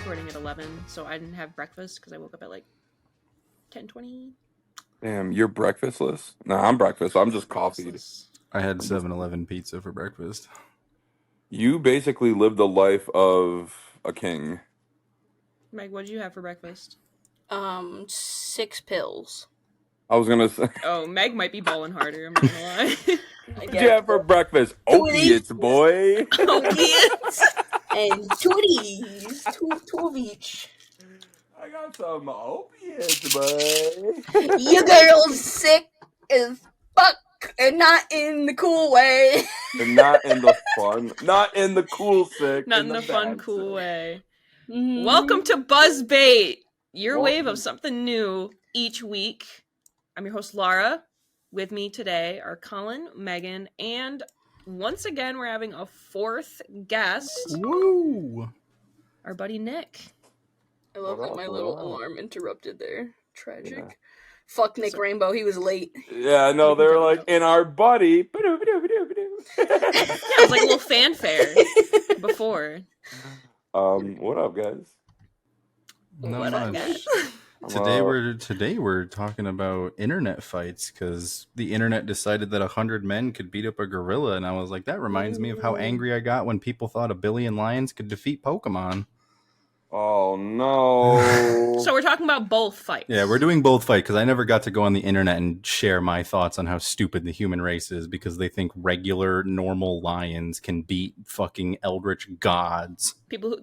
recording at 11, so I didn't have breakfast because I woke up at like 10:20. Damn, you're breakfastless? Nah, I'm breakfast. I'm just coffee. Breakfastless. I had 7-Eleven pizza for breakfast. You basically live the life of a king. Meg, what did you have for breakfast? 6 pills. I was gonna say, Oh, Meg might be balling harder. I'm not gonna lie. what'd you have for breakfast? Opiates, boy. Opiates. And 2 of these. Two of each. I got some opiates, boy. Your girl's sick as fuck. And not in the cool way. And not in the fun, not in the cool sick. Not in the fun, bad cool sick. way. Mm-hmm. Welcome to Buzzbait, your Welcome. wave of something new each week. I'm your host, Laura. With me today are Colin, Megan, and once again, we're having a fourth guest, Woo! our buddy Nick. I love What that up, my what little up? alarm interrupted there. Tragic. Yeah. Fuck Nick Rainbow, he was late. Yeah, I know. They were like, in our buddy. Yeah, it was like a little fanfare before. What up, guys? Not What up, much. guys? Today we're talking about internet fights because the internet decided that 100 men could beat up a gorilla, and I was like, that reminds me of how angry I got when people thought a billion lions could defeat Pokemon. Oh no! So we're talking about both fights. Yeah, we're doing both fights because I never got to go on the internet and share my thoughts on how stupid the human race is because they think regular, normal lions can beat fucking eldritch gods. People who,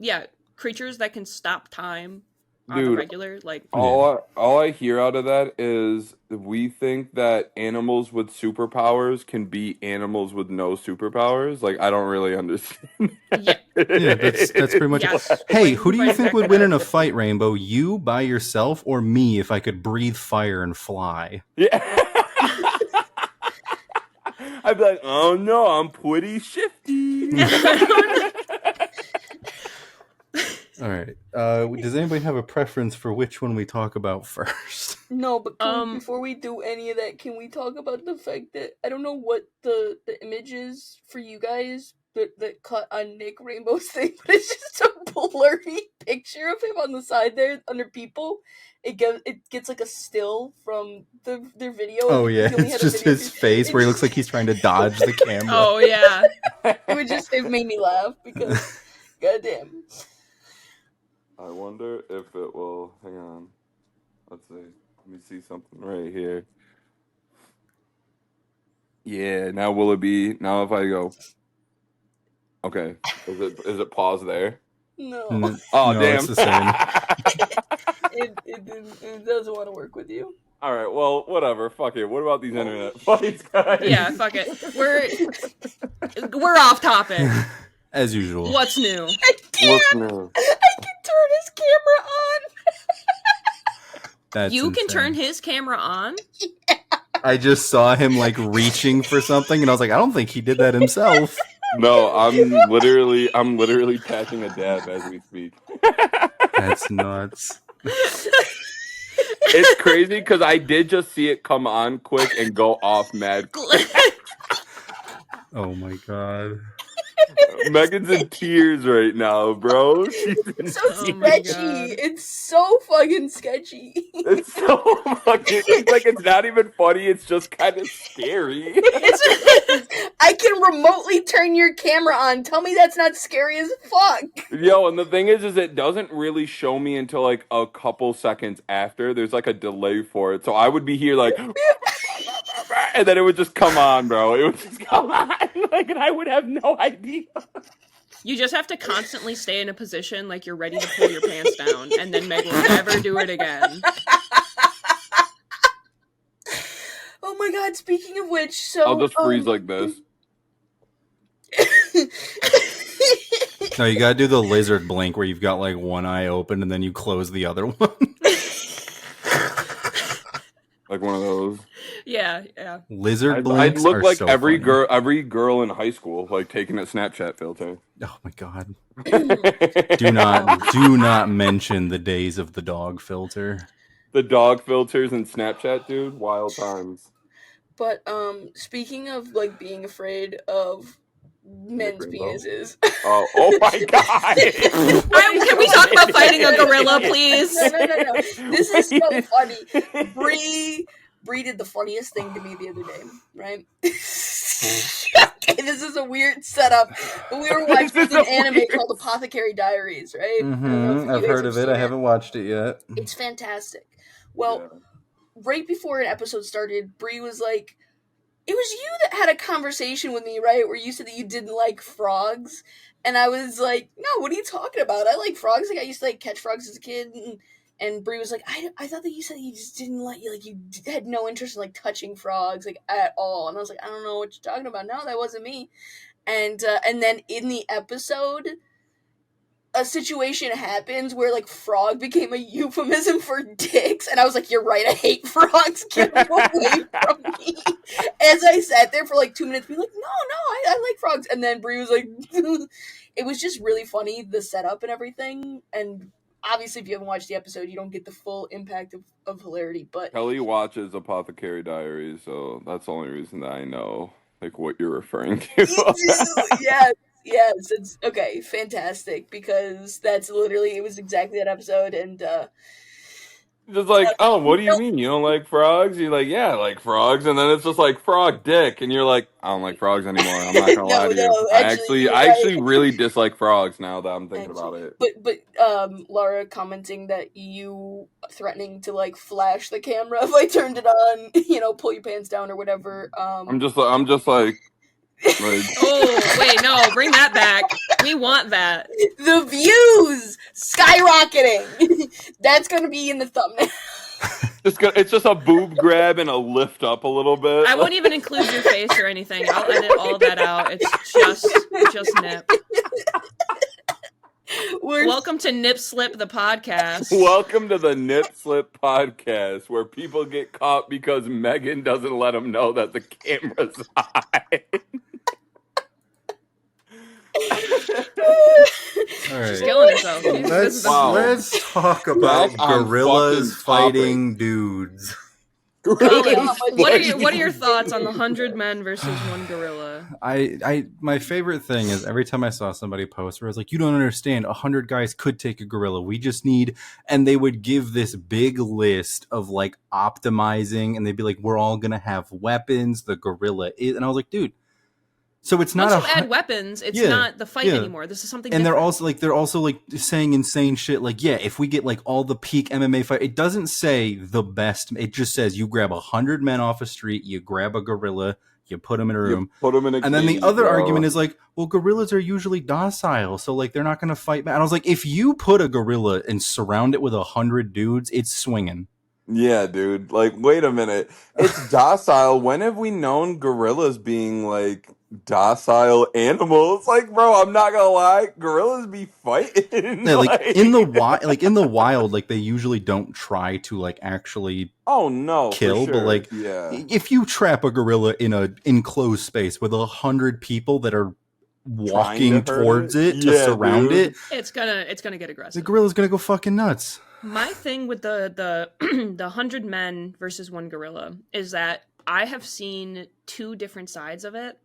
creatures that can stop time on the Dude, regular, like, all I hear out of that is we think that animals with superpowers can beat animals with no superpowers. Like, I don't really understand. Yeah. Yeah, that's pretty much Yes. it. Hey, Wait, who do you right think back would it win up. in a fight, Rainbow? You by yourself or me if I could breathe fire and fly? Yeah. I'd be like, oh no, I'm pretty shifty. All right. Does anybody have a preference for which one we talk about first? No, but before we do any of that, can we talk about the fact that I don't know what the image is for you guys that cut on Nick Rainbow's thing, but it's just a blurry picture of him on the side there under people. It gets like a still from their video. Oh yeah, He only it's had a just video his feed. face It where he just- looks like he's trying to dodge the camera. Oh, yeah. it made me laugh because goddamn. I wonder if it will. Hang on. Let's see. Let me see something right here. Yeah. Now will it be? Now if I go. Okay. Is it pause there? No. Oh No, damn. it's the same. It doesn't want to work with you. All right. Well, whatever. Fuck it. What about these internet fights, guys? Yeah, fuck it. We're off topic. As usual. What's new? I can What's new? turn his camera on. That's You can insane. turn his camera on? I just saw him like reaching for something, and I was like, I don't think he did that himself. No, I'm literally patching a dab as we speak. That's nuts. It's crazy because I did just see it come on quick and go off mad quick. Oh my god. Megan's in tears right now, bro. She's in It's so Oh my sketchy. God. It's so fucking sketchy. It's so fucking. It's like it's not even funny. It's just kind of scary. I can remotely turn your camera on. Tell me that's not scary as fuck. Yo, and the thing is it doesn't really show me until like a couple seconds after. There's like a delay for it, so I would be here like, and then it would just come on, bro. It would just come on, like, and I would have no idea. You just have to constantly stay in a position like you're ready to pull your pants down, and then Meg will never do it again. Oh my god, speaking of which, so... I'll just freeze like this. No, you gotta do the lizard blink where you've got like one eye open and then you close the other one. Like one of those. Yeah. Lizard I'd blinks look are like so every funny. girl in high school, like taking a Snapchat filter. Oh my god. Do not mention the days of the dog filter. The dog filters and Snapchat, dude. Wild times. But, speaking of, like, being afraid of men's Rainbow. penises. Oh my god! Can we talk about fighting a gorilla, please? No. This is so funny. Bree did the funniest thing to me the other day, right? Okay, this is a weird setup, but we were watching an anime called Apothecary Diaries, right? I don't know if I've you guys heard of have it. seen I haven't watched it yet. It's fantastic. Well, right before an episode started, Bree was like, it was you that had a conversation with me, right? Where you said that you didn't like frogs. And I was like, no, what are you talking about? I like frogs. Like, I used to like catch frogs as a kid. And Bree was like, I thought that you said you just didn't like, you had no interest in like touching frogs, like at all. And I was like, I don't know what you're talking about. No, that wasn't me. And then in the episode, a situation happens where like frog became a euphemism for dicks, and I was like, you're right, I hate frogs, get them away from me. As I sat there for like 2 minutes being like, no, I like frogs. And then Brie was like, it was just really funny, the setup and everything. And obviously if you haven't watched the episode, you don't get the full impact of hilarity. But Kelly watches Apothecary Diaries, so that's the only reason that I know like what you're referring to. Yes, it's okay, fantastic, because that's literally, it was exactly that episode. And Just like, oh, what do you mean you don't like frogs? You're like, yeah, I like frogs, and then it's just like frog dick, and you're like, I don't like frogs anymore. I'm not gonna lie to you. No, I actually, actually really dislike frogs now that I'm thinking about it. But Laura commenting that you threatening to like flash the camera if I turned it on, pull your pants down or whatever. I'm just like. Oh, wait, no, bring that back. We want that. The views skyrocketing. That's gonna be in the thumbnail. It's just a boob grab and a lift up a little bit. I won't even include your face or anything. I'll edit all of that out. It's just Nip. Welcome to Nip Slip the podcast. Welcome to the Nip Slip podcast, where people get caught because Megan doesn't let them know that the camera's on. All right. She's killing herself. Let's talk about gorillas fighting dudes. Colin, what are your thoughts on the 100 men versus one gorilla? My favorite thing is every time I saw somebody post where I was like, you don't understand, 100 guys could take a gorilla. We just need, and they would give this big list of like optimizing, and they'd be like, we're all gonna have weapons. The gorilla is, and I was like, dude. So it's not once you add weapons, it's not the fight anymore. This is something. And different. they're also like saying insane shit. Like, yeah, if we get like all the peak MMA fight, it doesn't say the best. It just says you grab 100 men off a street, you grab a gorilla, you put them in a room, and then the other argument is like, well, gorillas are usually docile, so like they're not going to fight back. And I was like, if you put a gorilla and surround it with 100 dudes, it's swinging. Yeah, dude. Like, wait a minute. It's docile. When have we known gorillas being like docile animals? Like, bro, I'm not gonna lie, gorillas be fighting. Yeah, like in the wild, like they usually don't try to like actually kill, for sure. But like if you trap a gorilla in a enclosed space with 100 people that are walking towards it to surround it, it's gonna get aggressive. The gorilla's gonna go fucking nuts. My thing with the 100 men versus one gorilla is that I have seen two different sides of it,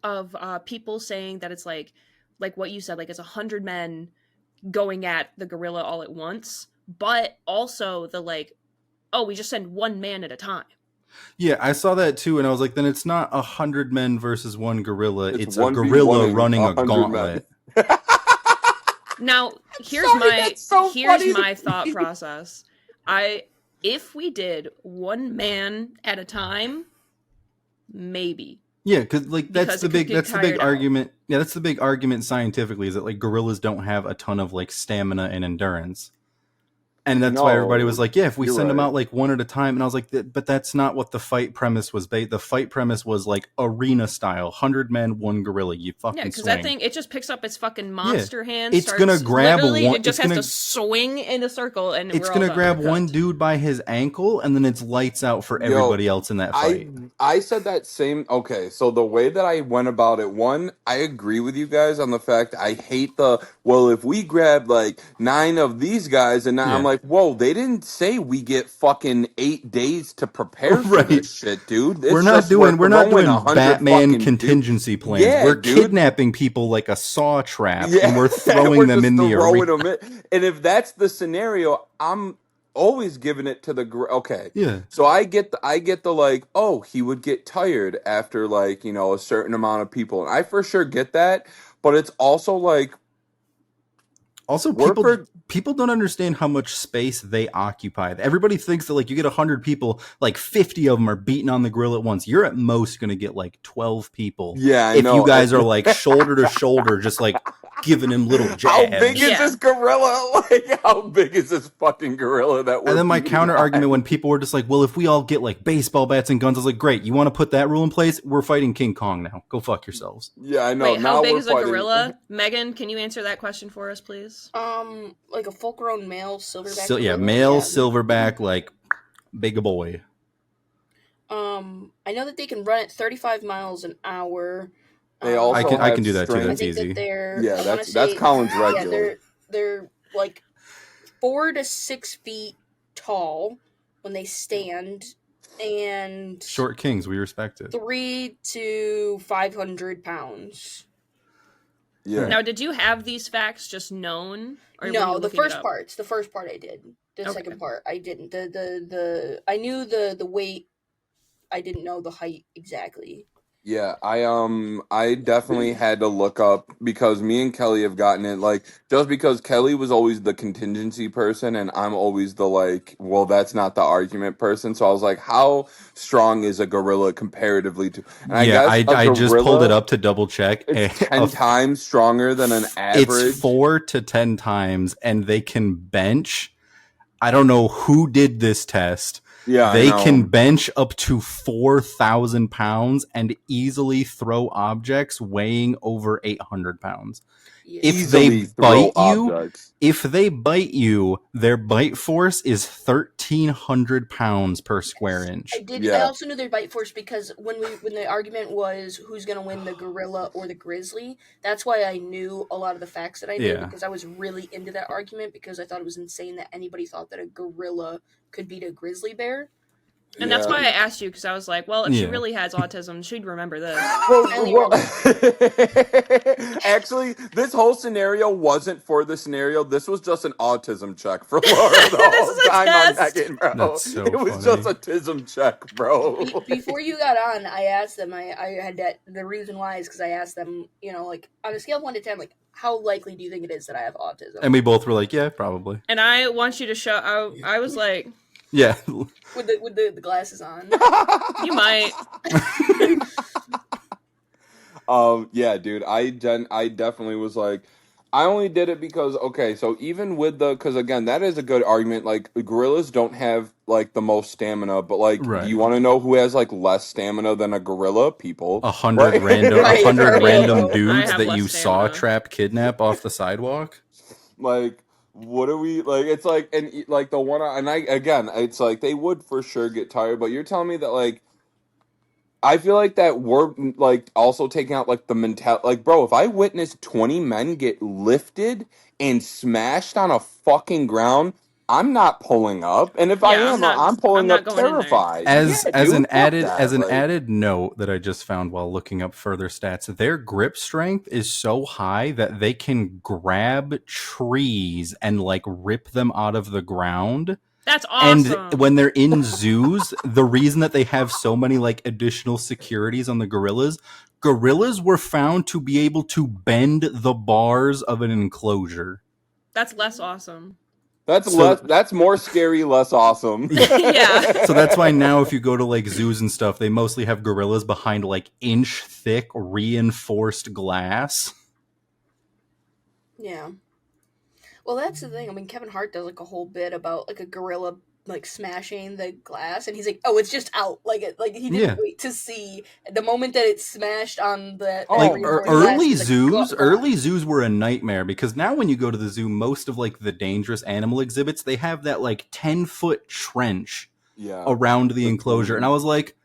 of people saying that it's like what you said, like it's 100 men going at the gorilla all at once, but also the like, oh, we just send one man at a time. Yeah, I saw that too, and I was like, then it's not 100 men versus one gorilla. It's a gorilla running a gauntlet. Now, here's my thought process. If we did one man at a time, maybe. Yeah, because that's the big argument. Yeah, that's the big argument scientifically, is that like gorillas don't have a ton of like stamina and endurance. And that's why everybody was like, yeah, if we send them out like one at a time. And I was like, but that's not what the fight premise was. The fight premise was like arena style, 100 men, one gorilla. You fucking swing. Because that thing, it just picks up its fucking monster hand. It's going to grab one. It just has to swing in a circle. And it's going to grab one dude by his ankle, and then it's lights out for everybody else in that fight. I said that same. Okay, so the way that I went about it, one, I agree with you guys on the fact I hate if we grab like 9 of these guys, and now I'm like, like, whoa, they didn't say we get fucking 8 days to prepare for Right. this shit, dude. It's We're not just doing throwing 100 Batman fucking contingency dude. plans. Yeah, We're dude. kidnapping people like a saw trap, Yeah, and we're throwing we're them just in the throwing arena. them in. And if that's the scenario, I'm always giving it to the okay. Yeah. So I get the like, oh, he would get tired after like, you know, a certain amount of people. And I for sure get that, but it's also like Also, we're for people don't understand how much space they occupy. Everybody thinks that like you get 100 people, like 50 of them are beating on the grill at once. You're at most going to get like 12 people. yeah, I If you know. guys are like shoulder to shoulder, just like giving him little How big jabs. is Yeah. this gorilla? Like, how big is this fucking gorilla that we're And then my beating counter argument on? when people were just like, well, if we all get like baseball bats and guns, I was like, great, you want to put that rule in place? We're fighting King Kong now. Go fuck yourselves. Yeah, I know. Wait, now how big we're is a fighting. gorilla? Megan, can you answer that question for us, please? Like a full-grown male silverback. So yeah, gorilla? male Yeah. silverback, like big boy. I know that they can run at 35 miles an hour. They also I have can do that too. strength. I That's think easy. that they're Yeah, I wanna that's say, Colin's yeah, regular. they're like 4 to 6 feet tall when they stand, and Short kings, we respect it. 3 to 500 pounds. Yeah. Now, did you have these facts just known? Or were you No, the looking it first up? parts. The first part I did. The Okay. second part I didn't. The I knew the weight. I didn't know the height exactly. Yeah, I definitely had to look up because me and Kelly have gotten it like just because Kelly was always the contingency person and I'm always the like, well, that's not the argument person. So I was like, how strong is a gorilla comparatively to? And I Yeah, guess a I just pulled it gorilla, up to double check. It's 10 times stronger than an average. It's 4 to 10 times, and they can bench. I don't know who did this test. Yeah, They I know. can bench up to 4,000 pounds and easily throw objects weighing over 800 pounds. Yeah. If Easily they throw bite you, objects. if they bite you, their bite force is 1,300 pounds per square inch. I did. Yeah. I also knew their bite force because when the argument was who's gonna win, the gorilla or the grizzly, that's why I knew a lot of the facts that I knew Yeah. because I was really into that argument because I thought it was insane that anybody thought that a gorilla could beat a grizzly bear. And Yeah. that's why I asked you, because I was like, well, if she Yeah. really has autism, she'd remember this. Well, actually, this whole scenario wasn't for the scenario. This was just an autism check for Laura the This whole is a time test. on Megan, bro. That's so it was funny. just a tism check, bro. Before you got on, I asked them. I had that. The reason why is because I asked them. You know, like on a scale of 1 to 10, like how likely do you think it is that I have autism? And we both were like, yeah, probably. And I want you to show. I was like, Yeah. with the glasses on. you might. Yeah, dude, I definitely was like, I only did it because okay, so even with because again, that is a good argument. Like gorillas don't have like the most stamina, but like, Right. do you want to know who has like less stamina than a gorilla? People, 100 Right? random, Right, 100 right. random I dudes have that less you saw stamina. trap, kidnap off the sidewalk. Like, what are we like? It's like, and like the one, and I again, it's like they would for sure get tired. But you're telling me that like, I feel like that we're like also taking out like the mentality. Like, bro, if I witness 20 men get lifted and smashed on a fucking ground, I'm not pulling up. And if I Yeah, am, I'm I'm pulling not up going in there. terrified. As Yeah, as dude, an fuck added that, as an like- added note that I just found while looking up further stats, their grip strength is so high that they can grab trees and like rip them out of the ground. That's awesome. And when they're in zoos, the reason that they have so many like additional securities on the gorillas were found to be able to bend the bars of an enclosure. That's less awesome. That's more scary, less awesome. Yeah. So that's why now if you go to like zoos and stuff, they mostly have gorillas behind like inch thick reinforced glass. Yeah. Well, that's the thing. I mean, Kevin Hart does like a whole bit about like a gorilla like smashing the glass, and he's like, "Oh, it's just out." Like he didn't Yeah. wait to see the moment that it smashed on the Oh, Like reinforced glass, early he's like, zoos, "Gah." early zoos were a nightmare because now when you go to the zoo, most of like the dangerous animal exhibits, they have that like 10-foot trench Yeah. around the That's enclosure. funny. And I was like,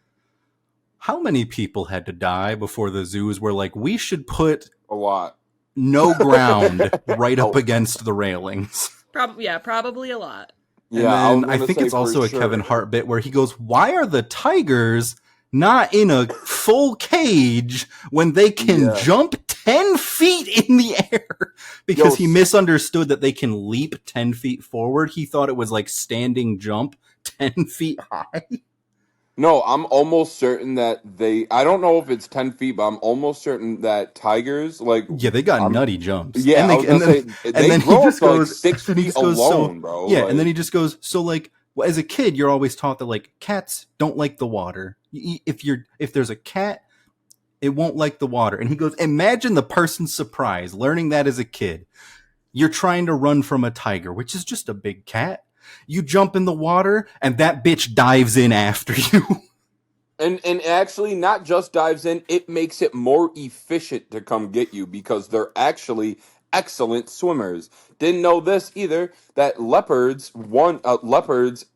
how many people had to die before the zoos were like, we should put A lot. no ground right up Oh. against the railings? Probably a lot. And Yeah, I was then I gonna think say it's for also a Kevin sure. Hart bit where he goes, "Why are the tigers not in a full cage when they can Yeah. jump 10 feet in the air?" Yo, Because he misunderstood that they can leap 10 feet forward. He thought it was like standing jump 10 feet high. no, I'm almost certain that I don't know if it's 10 feet, but I'm almost certain that tigers, like, Yeah, they got I'm, nutty jumps. yeah, And I they was gonna say, and they then he grow up just to like goes six then he feet just goes so alone, bro. yeah, and then Like, he just goes so like well, as a kid you're always taught that like cats don't like the water. If there's a cat, it won't like the water. And he goes, imagine the person's surprise learning that as a kid. You're trying to run from a tiger, which is just a big cat. You jump in the water, and that bitch dives in after you. and actually not just dives in, it makes it more efficient to come get you because they're actually excellent swimmers. Didn't know this either, that leopards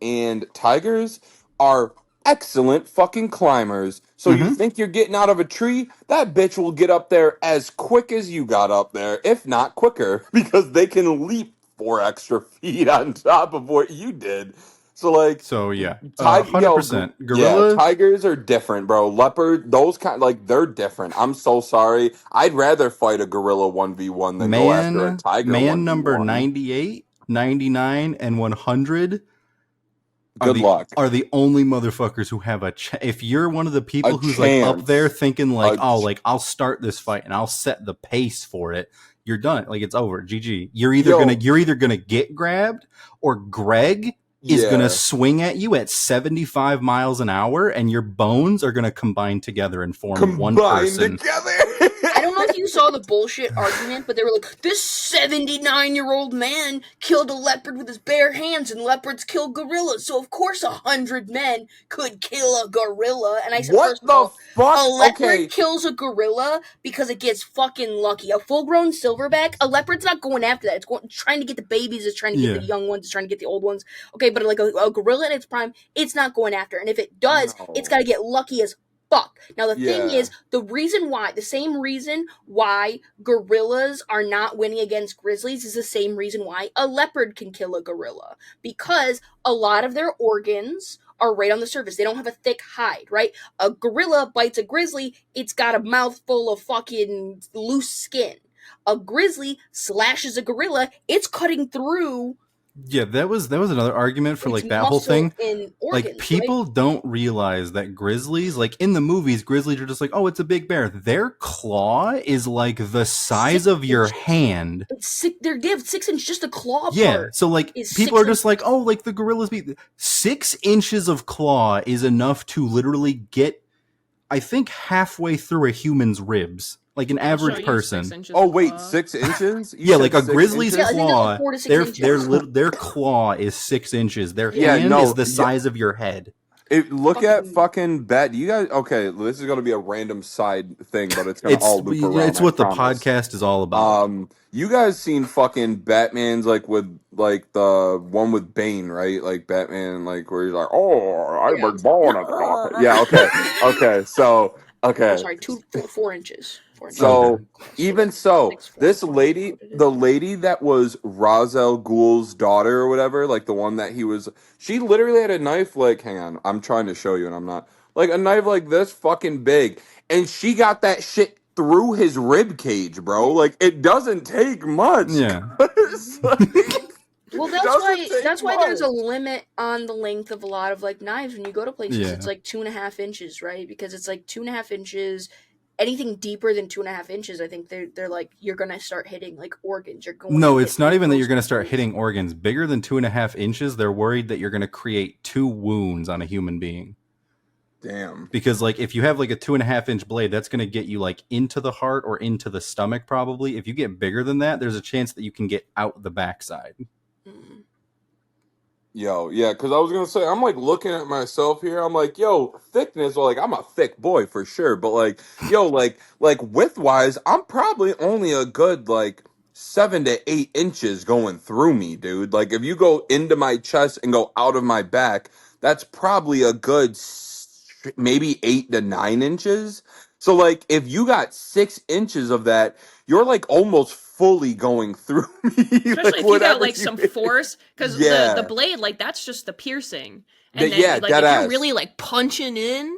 and tigers are excellent fucking climbers. So you Mm-hmm. think you're getting out of a tree? That bitch will get up there as quick as you got up there, if not quicker, because they can leap 4 extra feet on top of what you did. So like So yeah, Tiger, yo, 100% yeah, gorilla. tigers are different, bro. Leopard, those kind, like they're different. I'm so sorry. I'd rather fight a gorilla 1v1 than go after a tiger Man number 1v1. 98, 99, and 100 Good luck. are the only motherfuckers who have if you're one of the A people who's like up there chance. thinking like, A oh, ch- like I'll start this fight and I'll set the pace for it, you're done. Like it's over. GG. You're either gonna get grabbed, or Greg is gonna yeah. swing at you at 75 miles an hour and your bones are gonna combine together and form one Combined person. together. I don't know if you saw the bullshit argument, but they were like, this 79-year-old man killed a leopard with his bare hands, and leopards kill gorillas, so of course 100 men could kill a gorilla. And I said, What first of the all, a fuck? leopard Okay. kills a gorilla because it gets fucking lucky. A full-grown silverback, a leopard's not going after that. It's trying to get the babies, it's trying to get Yeah. the young ones, it's trying to get the old ones. Okay, but like a gorilla in its prime, it's not going after. And if it does, it's got to No. get lucky as fuck. Now the thing Yeah. is, the same reason why gorillas are not winning against grizzlies is the same reason why a leopard can kill a gorilla, because a lot of their organs are right on the surface. They don't have a thick hide, right? A gorilla bites a grizzly, it's got a mouthful of fucking loose skin. A grizzly slashes a gorilla, it's cutting through Yeah, that was another argument for its like that whole muscle thing. and Like organs, right? people don't realize that grizzlies, like in the movies, grizzlies are just like, oh, it's a big bear. Their claw is like the size 6 of your inches. hand. It's sick. They have 6 inches. Just the claw Yeah, part so like is people are 6 just inches. like, oh, like the gorillas be 6 inches of claw is enough to literally get, I think, halfway through a human's ribs, like an I'll show average you 6 person. inches Oh of wait, claw. 6 inches? You Yeah, said like a 6 grizzly's Yeah, I inches? think they're like claw, 4 to 6 inches. their claw is 6 inches. Their Yeah, hand is no. the Yeah, size of your head. look at Fucking fucking Bet. You guys, okay? This is gonna be a random side thing, but it's gonna It's all loop around. it's I what the promise. podcast is all about. You guys seen fucking Batman's like with like the one with Bane, right? Like Batman, like where he's like, "Oh, I yeah. was born at the top." Yeah, okay, okay. So, Oh, okay, sorry, 4 inches. 4 inches. Okay. so even so, 6'4", this whatever lady, it the is. lady that was Ra's al Ghul's daughter or whatever, like the one that he was, she literally had a knife. Like, hang on, I'm trying to show you, and I'm not like a knife like this fucking big, and she got that shit through his rib cage, bro. Like, it doesn't take much. Yeah. It's like, Well, it doesn't take that's why there's a much. limit on the length of a lot of like knives when you go to places. It's Yeah. like 2.5 inches, right? Because it's like 2.5 inches. Anything deeper than 2.5 inches, I think they're like you're gonna start hitting like organs. You're going No, to it's hit not like even that you're most going to start organs. hitting organs. Bigger than 2.5 inches, they're worried that you're going to create 2 wounds on a human being. Damn. Because like if you have like a 2.5 inch blade, that's going to get you like into the heart or into the stomach probably. If you get bigger than that, there's a chance that you can get out the backside. Mm. Yo, yeah, because I was gonna say, I'm like looking at myself here. I'm like, yo, thickness. Well, like I'm a thick boy for sure, but like, yo, like width wise, I'm probably only a good like 7 to 8 inches going through me, dude. Like if you go into my chest and go out of my back, that's probably a good maybe 8 to 9 inches. So like if you got 6 inches of that, you're like almost fully going through me, Especially like if you got whatever like you. some force, because the Yeah, blade, like that's just the piercing, and then yeah, like dead if you're ass. really like punching in,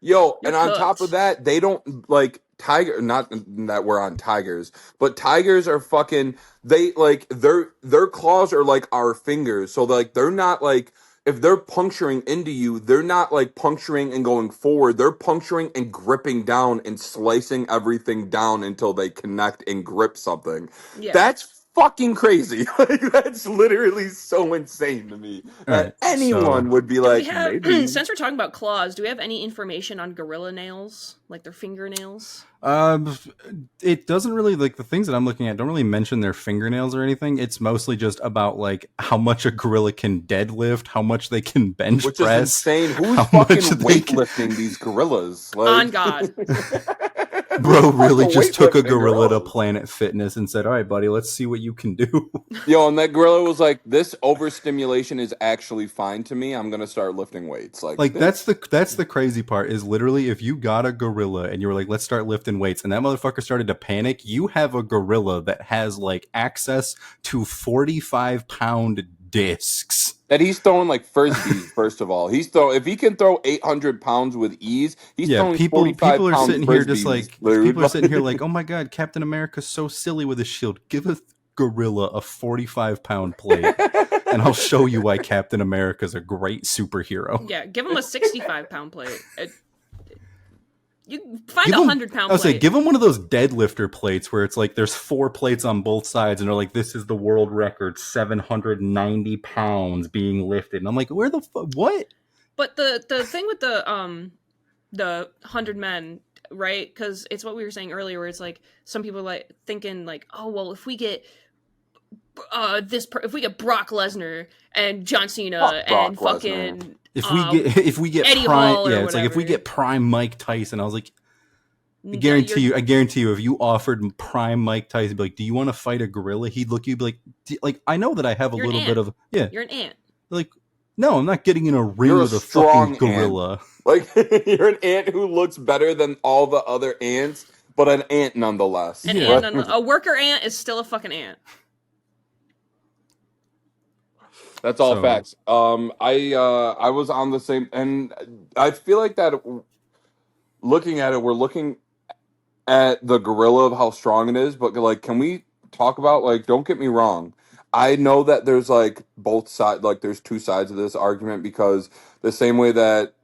Yo, you're and on top of cooked. that, they don't like tiger. Not that we're on tigers, but tigers are fucking. They like their claws are like our fingers, so like they're not like if they're puncturing into you, they're not like puncturing and going forward. They're puncturing and gripping down and slicing everything down until they connect and grip something. Yeah. That's fucking crazy. Like that's literally so insane to me All right, that so anyone would be Do we like, have, maybe. since we're talking about claws, do we have any information on gorilla nails, like their fingernails? Um, it doesn't really like the things that I'm looking at don't really mention their fingernails or anything. It's mostly just about like how much a gorilla can deadlift, how much they can bench Which is press, insane. Who's how much fucking they can. weightlifting these gorillas? On Like, God. who Bro the fuck's really just took a weightlifting gorilla to gorillas? Planet Fitness and said, "All right, buddy, let's see what you can do." Yo, and that gorilla was like, "This overstimulation is actually fine to me. I'm gonna start lifting weights." Like Like this. that's the crazy part is literally if you got a gorilla and you were like, let's start lifting weights, and that motherfucker started to panic, you have a gorilla that has like access to 45-pound discs. That he's throwing like frisbees. First of all, if he can throw 800 pounds with ease, he's Yeah, throwing people 45 are pound sitting here just frisbees, like dude. people are sitting here like, oh my god, Captain America's so silly with his shield. Give a gorilla a 45-pound plate, and I'll show you why Captain America's a great superhero. Yeah, give him a 65-pound plate. You find Give a him, 100-pound I would say, plate. give him one of those deadlifter plates where it's like there's 4 plates on both sides, and they're like, this is the world record, 790 pounds being lifted. And I'm like, where the what? But the thing with the 100 men, right? Because it's what we were saying earlier, where it's like some people like thinking like, oh well, if we get if we get Brock Lesnar and John Cena Fuck Brock and Lesnar. fucking If we get Eddie prime, Hall or yeah, it's like if we whatever. get prime Mike Tyson, I was like, I Yeah, guarantee you, if you offered prime Mike Tyson, be like, do you want to fight a gorilla? He'd look at you, be like, I know that I have a You're an little ant. bit of, yeah, you're an ant. like, no, I'm not getting in a ring You're a with a fucking strong ant. gorilla. Like you're an ant who looks better than all the other ants, but an ant nonetheless. An Yeah. ant, a worker ant is still a fucking ant. That's all So- facts. I was on the same, and I feel like that. Looking at it, we're looking at the gorilla of how strong it is, but like, can we talk about like? Don't get me wrong. I know that there's like both sides, like there's two sides of this argument because the same way that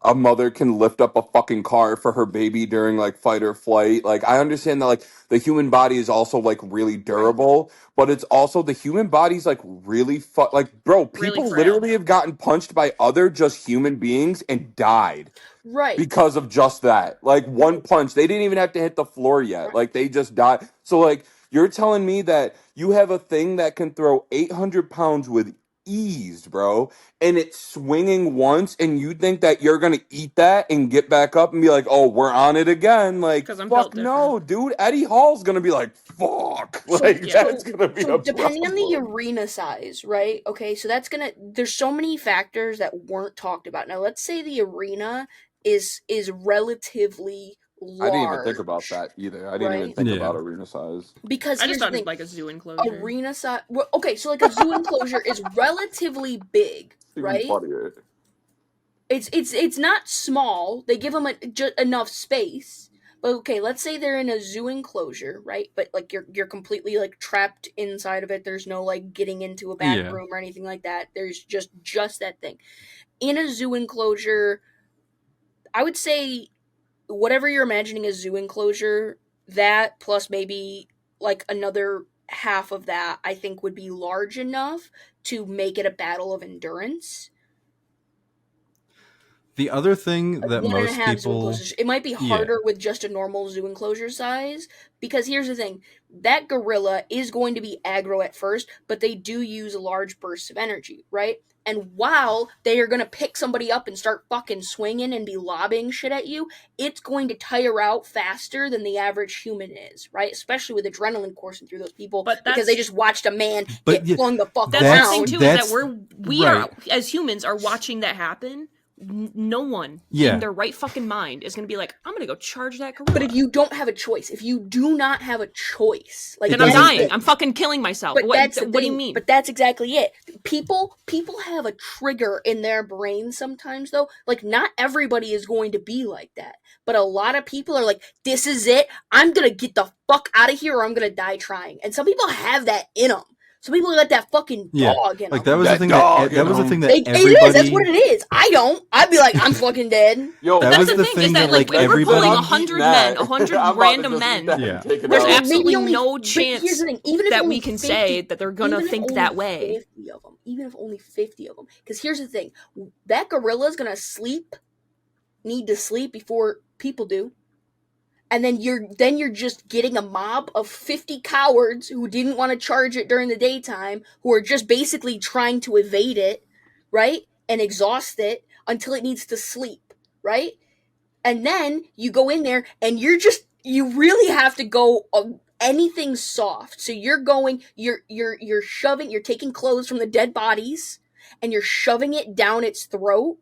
a mother can lift up a fucking car for her baby during like fight or flight, like I understand that like the human body is also like really durable, but it's also the human body's like really like bro, Really people frail. literally have gotten punched by other just human beings and died Right. because of just that. Like one punch, they didn't even have to hit the floor yet. Like they just died. So like you're telling me that you have a thing that can throw 800 pounds with ease, bro, and it's swinging once, and you think that you're gonna eat that and get back up and be like, "Oh, we're on it again." Like, 'Cause I'm fuck built no, dude. Eddie Hall's gonna be like, "Fuck," So- like yeah. that's gonna be So a depending on the problem. arena size, right? Okay, so that's gonna there's so many factors that weren't talked about. Now let's say the arena is relatively large. I didn't even think about that either. I didn't even right? think Yeah. about arena size. Because I here's just the thought it thing. was like a zoo enclosure. Arena size. Okay, so like a zoo enclosure is relatively big, Even right? funnier. It's not small. They give them enough space. But okay, let's say they're in a zoo enclosure, right? But like you're completely like trapped inside of it. There's no like getting into a back Yeah. room or anything like that. There's just that thing. In a zoo enclosure, I would say whatever you're imagining a zoo enclosure, that plus maybe like another half of that, I think would be large enough to make it a battle of endurance. The other thing that One and a most half zoo people, enclosures. It might be harder with just a normal zoo enclosure size because here's the thing: that gorilla is going to be aggro at first, but they do use large bursts of energy, right? And while they are going to pick somebody up and start fucking swinging and be lobbing shit at you, it's going to tire out faster than the average human is, right? Especially with adrenaline coursing through those people But because they just watched a man But get flung the fuck That's around. the thing too, is that we right. are as humans are watching that happen no one Yeah. in their right fucking mind is gonna be like, I'm gonna go charge that gorilla. But if you don't have a choice, if you do not have a choice, like, It then I'm doesn't- dying. I'm fucking killing myself. But that's the What do you thing. mean? But that's exactly it. People have a trigger in their brain sometimes, though. Like, not everybody is going to be like that. But a lot of people are like, this is it. I'm gonna get the fuck out of here or I'm gonna die trying. And some people have that in them. Some people got that fucking Yeah, dog in like them. that was That the thing dog, that was the you thing know. that It is. everybody. That's what it is. I don't. I'd be like, I'm fucking dead. Yo, That That's was the the thing, thing is that that, like like, if we're everybody- pulling I'm 100 eating men, that. 100 I'm about to random just eat men, that Yeah. and take it there's out. absolutely Maybe no but here's chance the thing. Even if that only we can 50, say that they're gonna even if think only that way. 50 of them, even if only 50 of them. Because here's the thing: that gorilla's gonna need to sleep before people do, and then you're just getting a mob of 50 cowards who didn't want to charge it during the daytime, who are just basically trying to evade it, right, and exhaust it until it needs to sleep, right? And then you go in there and you really have to go anything soft. So you're shoving, you're taking clothes from the dead bodies and you're shoving it down its throat.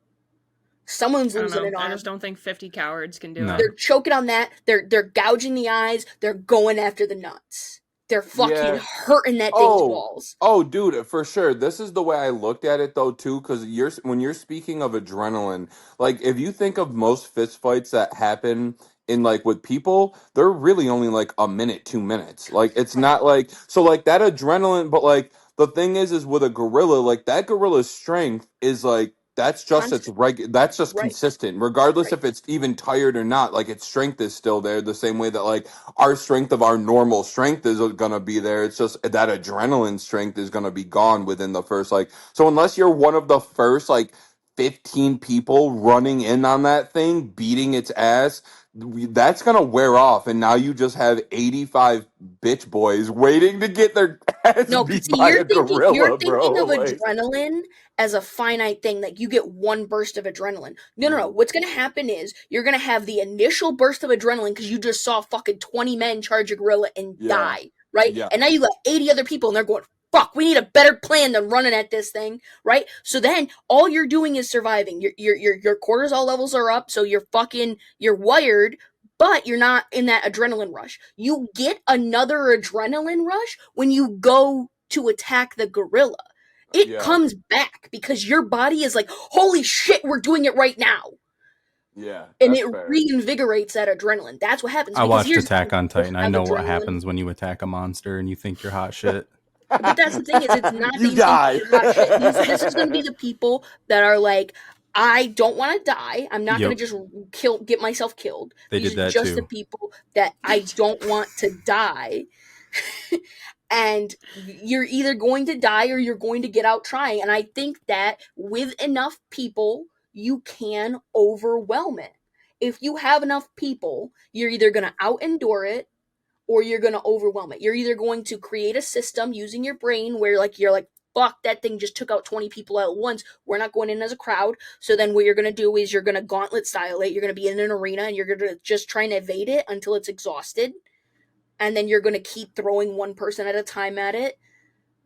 Someone's I don't losing know. an I arm. just don't think 50 cowards can do No. it. They're choking on that. They're gouging the eyes. They're going after the nuts. They're fucking Yeah. hurting that thing's Oh, balls. oh, dude, for sure. This is the way I looked at it though too, because when you're speaking of adrenaline, like if you think of most fist fights that happen in like with people, they're really only like a minute, 2 minutes. Like it's not like so like that adrenaline, but like the thing is with a gorilla, like that gorilla's strength is like that's just its Constant. that's just Right. consistent, regardless Right. if it's even tired or not. Like its strength is still there, the same way that like our strength of our normal strength is going to be there. It's just that adrenaline strength is going to be gone within the first like so unless you're one of the first like 15 people running in on that thing beating its ass, that's going to wear off and now you just have 85 bitch boys waiting to get their ass No, beat because see, by a you're gorilla, thinking bro. of Like adrenaline as a finite thing. Like you get one burst of adrenaline. No. mm, What's gonna happen is you're gonna have the initial burst of adrenaline because you just saw fucking 20 men charge a gorilla and yeah. die, right? Yeah. And now you got 80 other people and they're going, "Fuck, we need a better plan than running at this thing," right? So then all you're doing is surviving. Your cortisol levels are up, so you're wired, but you're not in that adrenaline rush. You get another adrenaline rush when you go to attack the gorilla. It Yeah. comes back because your body is like, holy shit, we're doing it right now. Yeah. And That's it fair. reinvigorates that adrenaline. That's what happens. I Because watched here's the Attack thing, on people Titan. I have know what adrenaline. happens when you attack a monster and you think you're hot shit. But that's the thing, is it's not that You you think die. you're hot shit. This is gonna be the people that are like, I don't want to die. I'm not gonna Yep. just get myself killed. They These did are that just the too. people that I don't want to die. And you're either going to die or you're going to get out trying. And I think that with enough people, you can overwhelm it. If you have enough people, you're either going to out endure it or you're going to overwhelm it. You're either going to create a system using your brain where like you're like, fuck, that thing just took out 20 people at once. We're not going in as a crowd. So then what you're going to do is you're going to gauntlet style it. You're going to be in an arena and you're going to just try and evade it until it's exhausted. And then you're going to keep throwing one person at a time at it.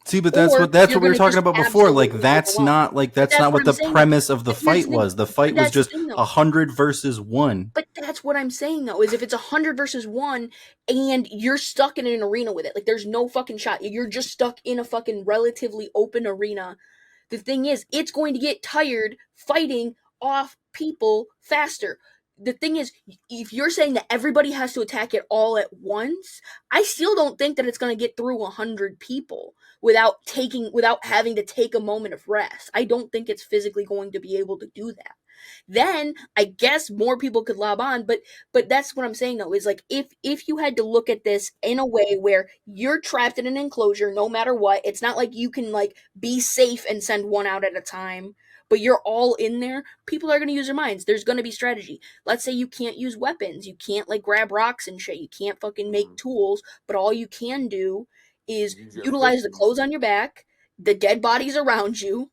See, but that's Or what you're we were gonna talking just about before. Like absolutely that's overwhelm. not like But that's not what what the I'm saying. premise of the But here's fight the thing. was. The But fight was that's the just thing, though. 100 versus 1. But that's what I'm saying, though, is if it's 100 versus 1 and you're stuck in an arena with it, like there's no fucking shot. You're just stuck in a fucking relatively open arena. The thing is, it's going to get tired fighting off people faster. The thing is, if you're saying that everybody has to attack it all at once, I still don't think that it's going to get through 100 people without having to take a moment of rest. I don't think it's physically going to be able to do that. Then I guess more people could lob on, but that's what I'm saying, though, is like if you had to look at this in a way where you're trapped in an enclosure no matter what, it's not like you can like be safe and send one out at a time, but you're all in there. People are going to use their minds. There's going to be strategy. Let's say you can't use weapons, you can't like grab rocks and shit, you can't fucking make tools, but all you can do is Use your utilize the fists. clothes on your back, the dead bodies around you,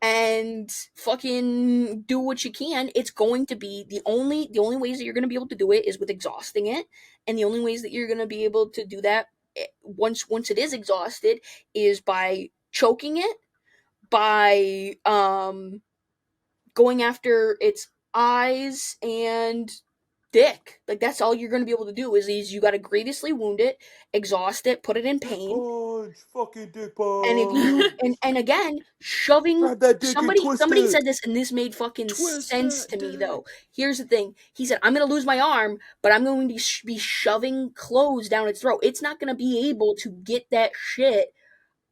and fucking do what you can. It's going to be the only ways that you're going to be able to do it is with exhausting it, and the only ways that you're going to be able to do that once it is exhausted is by choking it, by going after its eyes and dick. Like that's all you're gonna be able to do is you gotta grievously wound it, exhaust it, put it in pain, punch, fucking dick and if punch. you and again shoving Grab that dick and twist somebody it. said this and this made fucking Twist sense that to me dick. though. Here's the thing. He said, I'm gonna lose my arm, but I'm going to be shoving clothes down its throat. It's not gonna be able to get that shit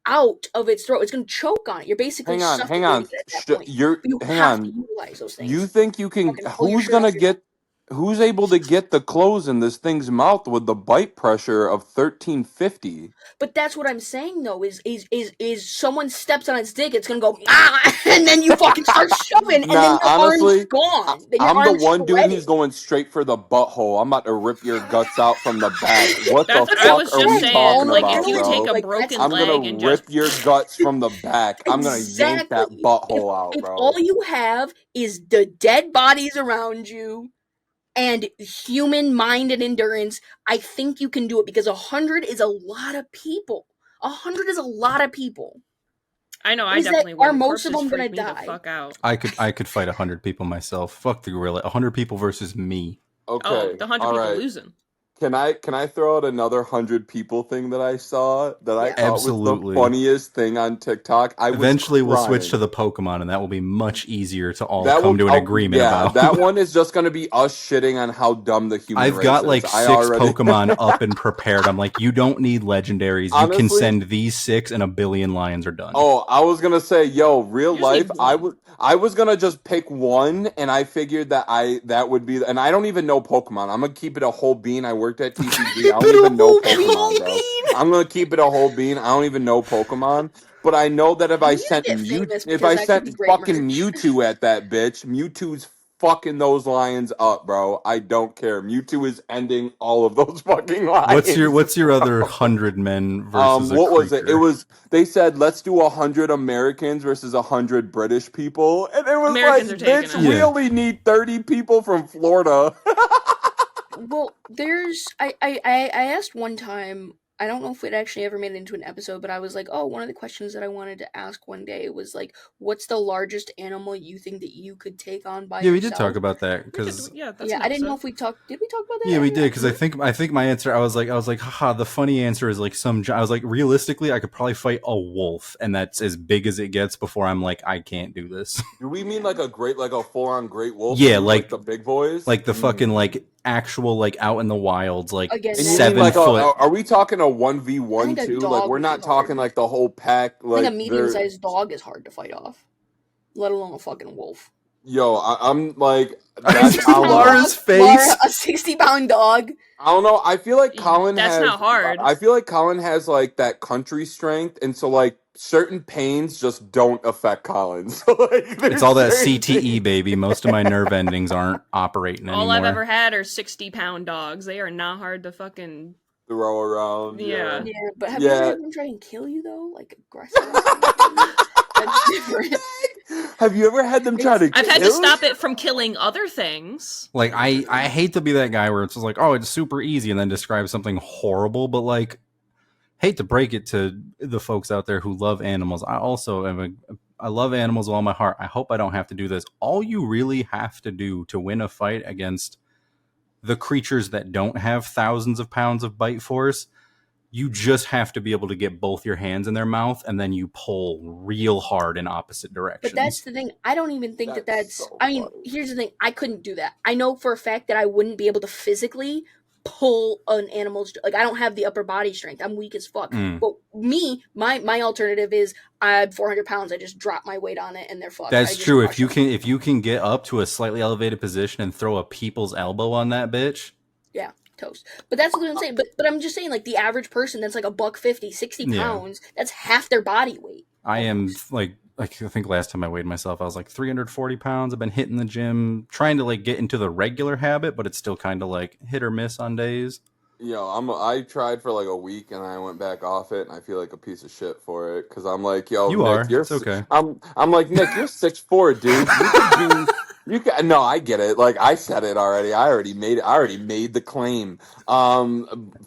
out of its throat. It's gonna choke on it. You're basically Hang on, hang suffocating on. it at that point. You're But you hang have to on. utilize those You things. think you can? Fucking pull your Who's shirt gonna off your get? Who's able to get the clothes in this thing's mouth with the bite pressure of 1350? But that's what I'm saying though, is someone steps on its dick, it's gonna go and then you fucking start shoving, and then Nah, your arm's honestly, gone. Then your I'm the arm's one dude shredded. who's going straight for the butthole. I'm about to rip your guts out from the back. What the That's what I fuck was are just we saying. talking Oh Like, my if about, you take bro? a like that's broken I'm gonna leg and just rip your guts from the back. I'm gonna yank that exactly. butthole out, If all bro. you have is the dead bodies around you and human mind and endurance, I think you can do it because 100 is a lot of people. 100 is a lot of people. I know I Is that definitely are wouldn't. most of Corpses them gonna freak me the die? fuck out. I could fight 100 people myself. Fuck the gorilla. 100 people versus me. Oh, Okay, the 100 all people right. losing. Can I throw out another 100 people thing that I saw that I Yeah. thought was the Absolutely. funniest thing on TikTok? I was Eventually, we'll switch to crying. the Pokemon, and that will be much easier to all That come will, to an agreement yeah, about. that one is just gonna be us shitting on how dumb the human I've race got is. like I 6 already, Pokemon up and prepared. I'm like, you don't need legendaries. You can honestly. send these 6, and a billion lions are done. Oh, I was gonna say, yo, real You just need life. one. I was gonna just pick one, and I figured that would be. And I don't even know Pokemon. I'm gonna keep it a whole bean. I worked at TCG. I don't even know Pokemon, bro. I'm gonna keep it a whole bean. I don't even know Pokemon, but I know that if We I need to sent get famous If because I that could be sent great fucking merch. Mewtwo at that bitch, Mewtwo's fucking those lions up, bro. I don't care. Mewtwo is ending all of those fucking lions. What's your other 100 men versus a What was it? It creature? was they said let's do 100 Americans versus 100 British people, and it was like, Americans are taking bitch, it. we Yeah. only need 30 people from Florida. Well, there's I asked one time. I don't know if it actually ever made it into an episode, but I was like, oh, one of the questions that I wanted to ask one day was like, what's the largest animal you think that you could take on by Yeah, we did yourself? talk about that We could, because yeah, that's Yeah, an I didn't know episode. if we talked. Did we talk about that? yeah, we in did that because I think my answer I was like, haha. The funny answer is like I was like, realistically, I could probably fight a wolf, and that's as big as it gets before I'm like, I can't do this. Do we mean like a full-on great wolf? Yeah, Or like the big boys, like the fucking like actual like out in the wilds like Again, And that you mean 7 like foot. are we talking a I 1v1 think a too? Like dog we're would be not talking hard. like the whole pack. I think a Like they're medium-sized dog is hard to fight off, let alone a fucking wolf. yo. I'm like I that's see I don't know. Laura's Laura, face. a 60-pound dog. I don't know. I feel like Colin That's has. not hard. I feel like Colin has like that country strength, and so like certain pains just don't affect Colin. So like, It's there's all that certain CTE, baby. Most of my nerve endings aren't operating All I've ever anymore. had are 60-pound dogs. They are not hard to fucking. throw around. Yeah. Yeah, but have you ever Yeah. had them try and kill you though, like aggressive? That's different. Have you ever had them try to? I've had to kill stop you? it from killing other things. Like I hate to be that guy where it's just like, oh, it's super easy, and then describe something horrible. But like, hate to break it to the folks out there who love animals. I also I love animals with all my heart. I hope I don't have to do this. All you really have to do to win a fight against the creatures that don't have thousands of pounds of bite force, you just have to be able to get both your hands in their mouth, and then you pull real hard in opposite directions. But that's the thing. I don't even think That's that's. so I mean, funny. here's the thing. I couldn't do that. I know for a fact that I wouldn't be able to physically pull an animal's. Like, I don't have the upper body strength. I'm weak as fuck. Mm. But me, my alternative is I'm 400 pounds. I just drop my weight on it and they're fucked. I That's just true. crush them. If you can get up to a slightly elevated position and throw a people's elbow on that bitch, Yeah, toast. But that's what I'm saying. But I'm just saying, like, the average person that's like a $150, 60 Yeah. pounds, that's half their body weight. I am almost. like I think last time I weighed myself, I was like 340 pounds. I've been hitting the gym, trying to like get into the regular habit, but it's still kind of like hit or miss on days. Yo, I tried for like a week and I went back off it, and I feel like a piece of shit for it because I'm like, yo, You Nick, are. you're It's okay. I'm like, Nick, you're 6'4", dude. You could do. You can no, I get it. Like I said it already. I already made it. I already made the claim.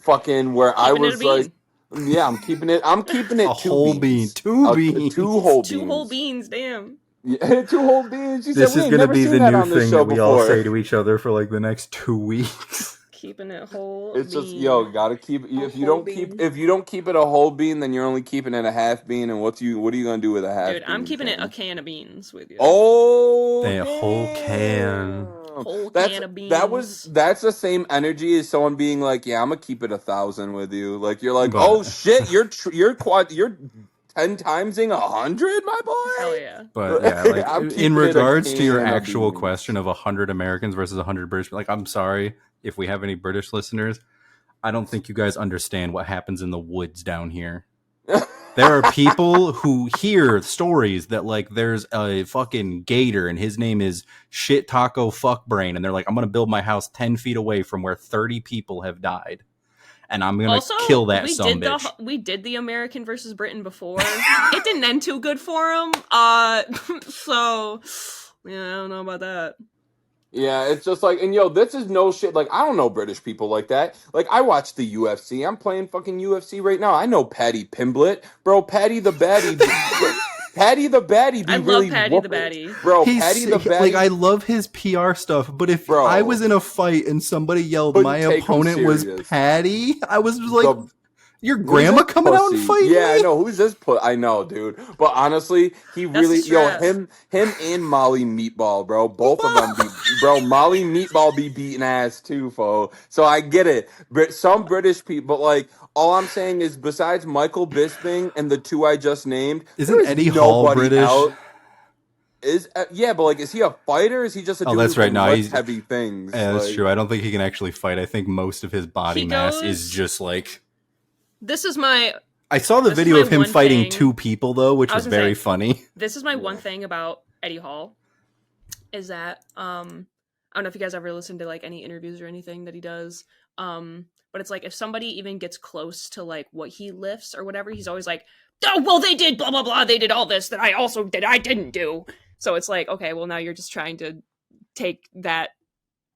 Fucking where I Keeping it a was like, bean. yeah, I'm keeping it. I'm keeping it A two whole beans. bean, two beans. Two whole Two beans. whole beans, damn. Yeah, two whole beans. She said This we is ain't gonna never be seen the that new on this thing show that we all say before. to each other for like the next 2 weeks. Keeping it whole It's just bean. gotta keep. A If you whole don't keep bean. if you don't keep it a whole bean, then you're only keeping it a half bean. And what are you gonna do with a Dude, half I'm bean, keeping it a Shane? can of beans with you. Oh A whole can. damn! Whole can of beans. That's the same energy as someone being like, "Yeah, I'm gonna keep it 1,000 with you." Like you're like, "Oh But shit, you're 10 timesing 100, my Hell boy." yeah. yeah, like I'm in keeping it a regards to your can of actual beans. question of 100 Americans versus 100 British, like I'm sorry if we have any British listeners. I don't think you guys understand what happens in the woods down here. There are people who hear stories that like there's a fucking gator and his name is Shit Taco Fuck Brain, and they're like, I'm gonna build my house 10 feet away from where 30 people have died, and I'm gonna Also, kill that sumbitch. we did the American versus Britain before. It didn't end too good for him. So yeah, I don't know about that. Yeah, it's just like, and yo, this is no shit. Like, I don't know British people like that. Like, I watch the UFC. I'm playing fucking UFC right now. I know Paddy Pimblett, bro. Paddy the Baddie I be love really Patty the whooping, Batty. bro. Paddy He's the like, I Baddie, love his PR stuff, but if I was bro. in a fight and somebody yelled my Couldn't take him opponent was serious. Patty, I was just like, The your Who's grandma this coming out and pussy? fighting Yeah, I me? know. Who's this I know, dude. But honestly, he That's the really, strap. him and Molly Meatball, bro. Both of them bro. Molly Meatball be beating ass too, fo. So I get it. But some British people, but like, all I'm saying is, besides Michael Bisping and the two I just named, there Isn't is Eddie Hall nobody British? out. Yeah, but like, is he a fighter? Or is he just a Oh, dude that's who right. can No, lift he's heavy things? yeah, that's Like, true. I don't think he can actually fight. I think most of his body He mass is goes. just like. This is my. I saw the This is video my of him one fighting thing. 2 people though, which I was was gonna very say, funny. This is my one yeah. thing about Eddie Hall, is that I don't know if you guys ever listen to like any interviews or anything that he does. But it's like if somebody even gets close to like what he lifts or whatever, he's always like, "Oh, well, they did blah blah blah. They did all this that I also did. I didn't do." So it's like, okay, well now you're just trying to take that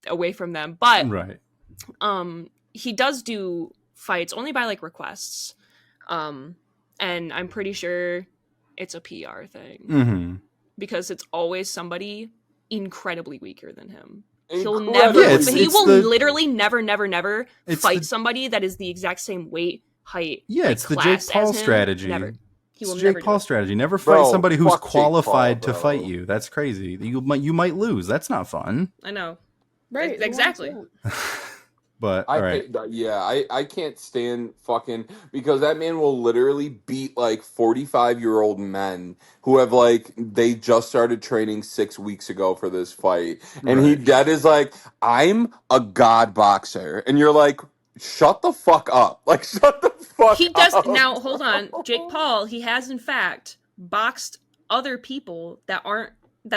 away from them. But Right. he does do fights only by like requests. And I'm pretty sure it's a PR thing. Mm-hmm. Because it's always somebody incredibly weaker than him. He'll Incredibly never, Yeah, it's- he it's will the- literally never It's fight the- somebody that is the exact same weight, height, Yeah, like, it's the Jake class Paul as him. strategy. Never. He It's will Jake never do Paul it. strategy. Never fight Bro, somebody who's fuck Jake qualified Paul, to fight bro. you. That's crazy. You might lose. That's not fun. I know. Right. Exactly. But all right. I can't stand fucking, because that man will literally beat like 45-year-old men who have like they just started training 6 weeks ago for this fight, and Right. that is like, I'm a god boxer, and you're like, shut the fuck up, like shut the fuck He does up. now. Hold on, Jake Paul. He has in fact boxed other people that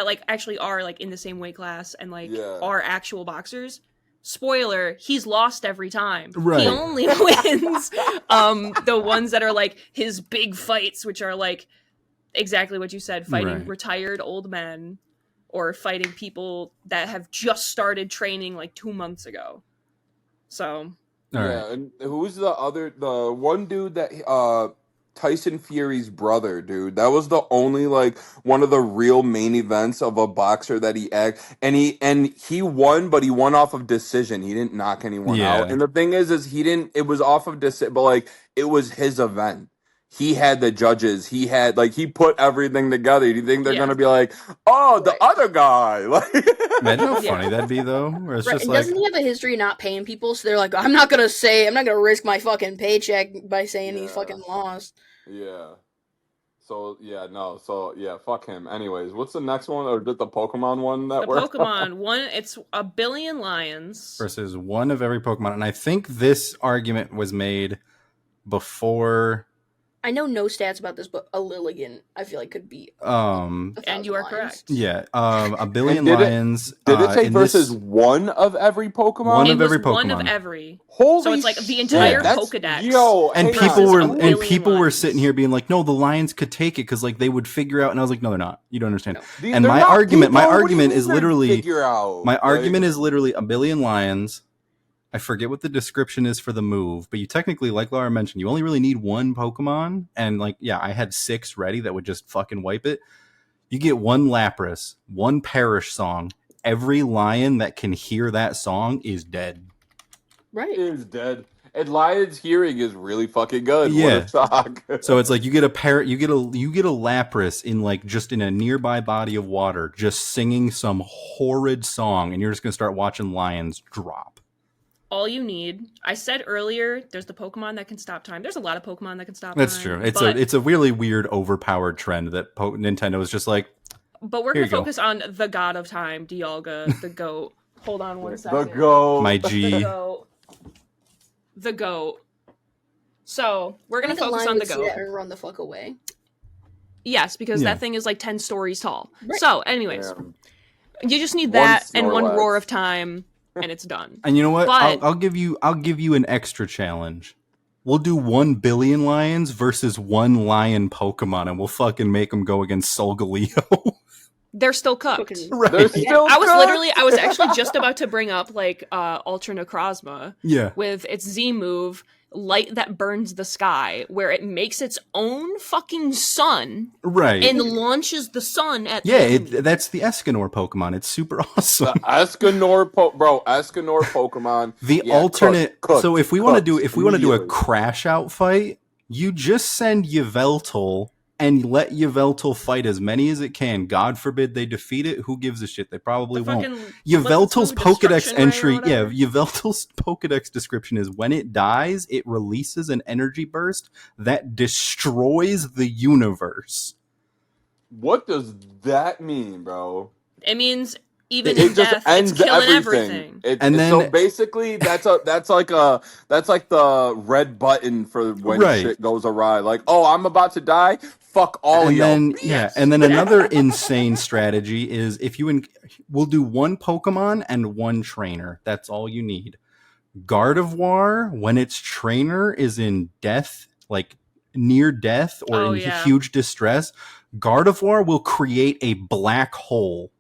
like actually are like in the same weight class and like Yeah. are actual boxers. Spoiler: he's lost every time. Right. He only wins the ones that are like his big fights, which are like exactly what you said, fighting Right. retired old men or fighting people that have just started training like 2 months ago. So All Yeah, right. and who's the one dude that Tyson Fury's brother, dude. That was the only like one of the real main events of a boxer that he won, but he won off of decision. He didn't knock anyone out. Yeah. And the thing is he didn't, it was off of decision, but like it was his event. He had the judges. He had like he put everything together. Do you think they're Yeah. gonna be like, oh, the Right. other guy? Like, Imagine how Yeah. funny that'd be though. Where it's Right, just and like, doesn't he have a history of not paying people? So they're like, I'm not gonna risk my fucking paycheck by saying he's Yeah. fucking lost. Yeah. So yeah, fuck him. Anyways, what's the next one? Or did the Pokemon one that the we're Pokemon one, it's a billion lions. versus one of every Pokemon, and I think this argument was made before. I know no stats about this, but a Lilligant I feel like could be And you are 1,000 lions. correct. Yeah, a billion And did it- lions. Did it say in versus this, one of every Pokemon? One It of was every one of Pokemon. every. Holy So it's like the shit, entire that's- Pokedex. Yo, and hang people on. were a million were lions. sitting here being like, no, the lions could take it because like they would figure out, and I was like, no, they're not. You don't understand. These- And they're my not argument people. What do you argument mean is they're literally figure out? my Like, argument is literally a billion lions. I forget what the description is for the move, but you technically, like Laura mentioned, you only really need one Pokemon. And like, yeah, I had 6 ready that would just fucking wipe it. You get one Lapras, one Perish song. Every lion that can hear that song is dead. Right. Is dead. And Lion's hearing is really fucking good. What Yeah. a shock. So it's like you get a parrot, you get a Lapras in like just in a nearby body of water, just singing some horrid song, and you're just gonna start watching lions drop. All you need. I said earlier, there's the Pokemon that can stop time. There's a lot of Pokemon that can stop That's time. true. but, It's a really weird, overpowered trend that Nintendo is just like. But we're Here gonna you go. focus on the god of time, Dialga, the goat. Hold on one The second. goat. My The G. goat. The goat. So we're gonna I think a focus lion on the would see goat. that and run the fuck away. Yes, because Yeah. that thing is like 10 stories tall. Right. So, anyways, Damn. you just need One that and one Snorlax. roar of time, and it's done. And you know what? But- I'll give you an extra challenge. We'll do 1 billion lions versus 1 lion Pokemon, and we'll fucking make them go against Solgaleo. They're still cooked. Fucking- Right. They're still I was actually just about to bring up like Ultra Necrozma Yeah. with its Z move, Light That Burns the Sky, where it makes its own fucking sun Right. and launches the sun at the Yeah, enemy. that's the Escanor Pokemon. It's super The awesome. Escanor Pokemon. The Yeah, alternate. cooked, so if we want to do a immediately. crash out fight, you just send Yveltal and let Yveltal fight as many as it can. God forbid they defeat it. Who gives a shit? They probably The won't. fucking Yveltal's Blitz Blue Pokedex Destruction Ray or entry, yeah, whatever. Yveltal's Pokedex description is when it dies, it releases an energy burst that destroys the universe. What does that mean, bro? It means even It in just death, ends it's killing everything. everything. And then- so basically, that's like the red button for when Right. shit goes awry. Like, oh, I'm about to die. Fuck all of And y'all. then and then another insane strategy is if we'll do 1 Pokemon and 1 trainer. That's all you need. Gardevoir, when its trainer is in death, like near death or Oh, in yeah. huge distress, Gardevoir will create a black hole.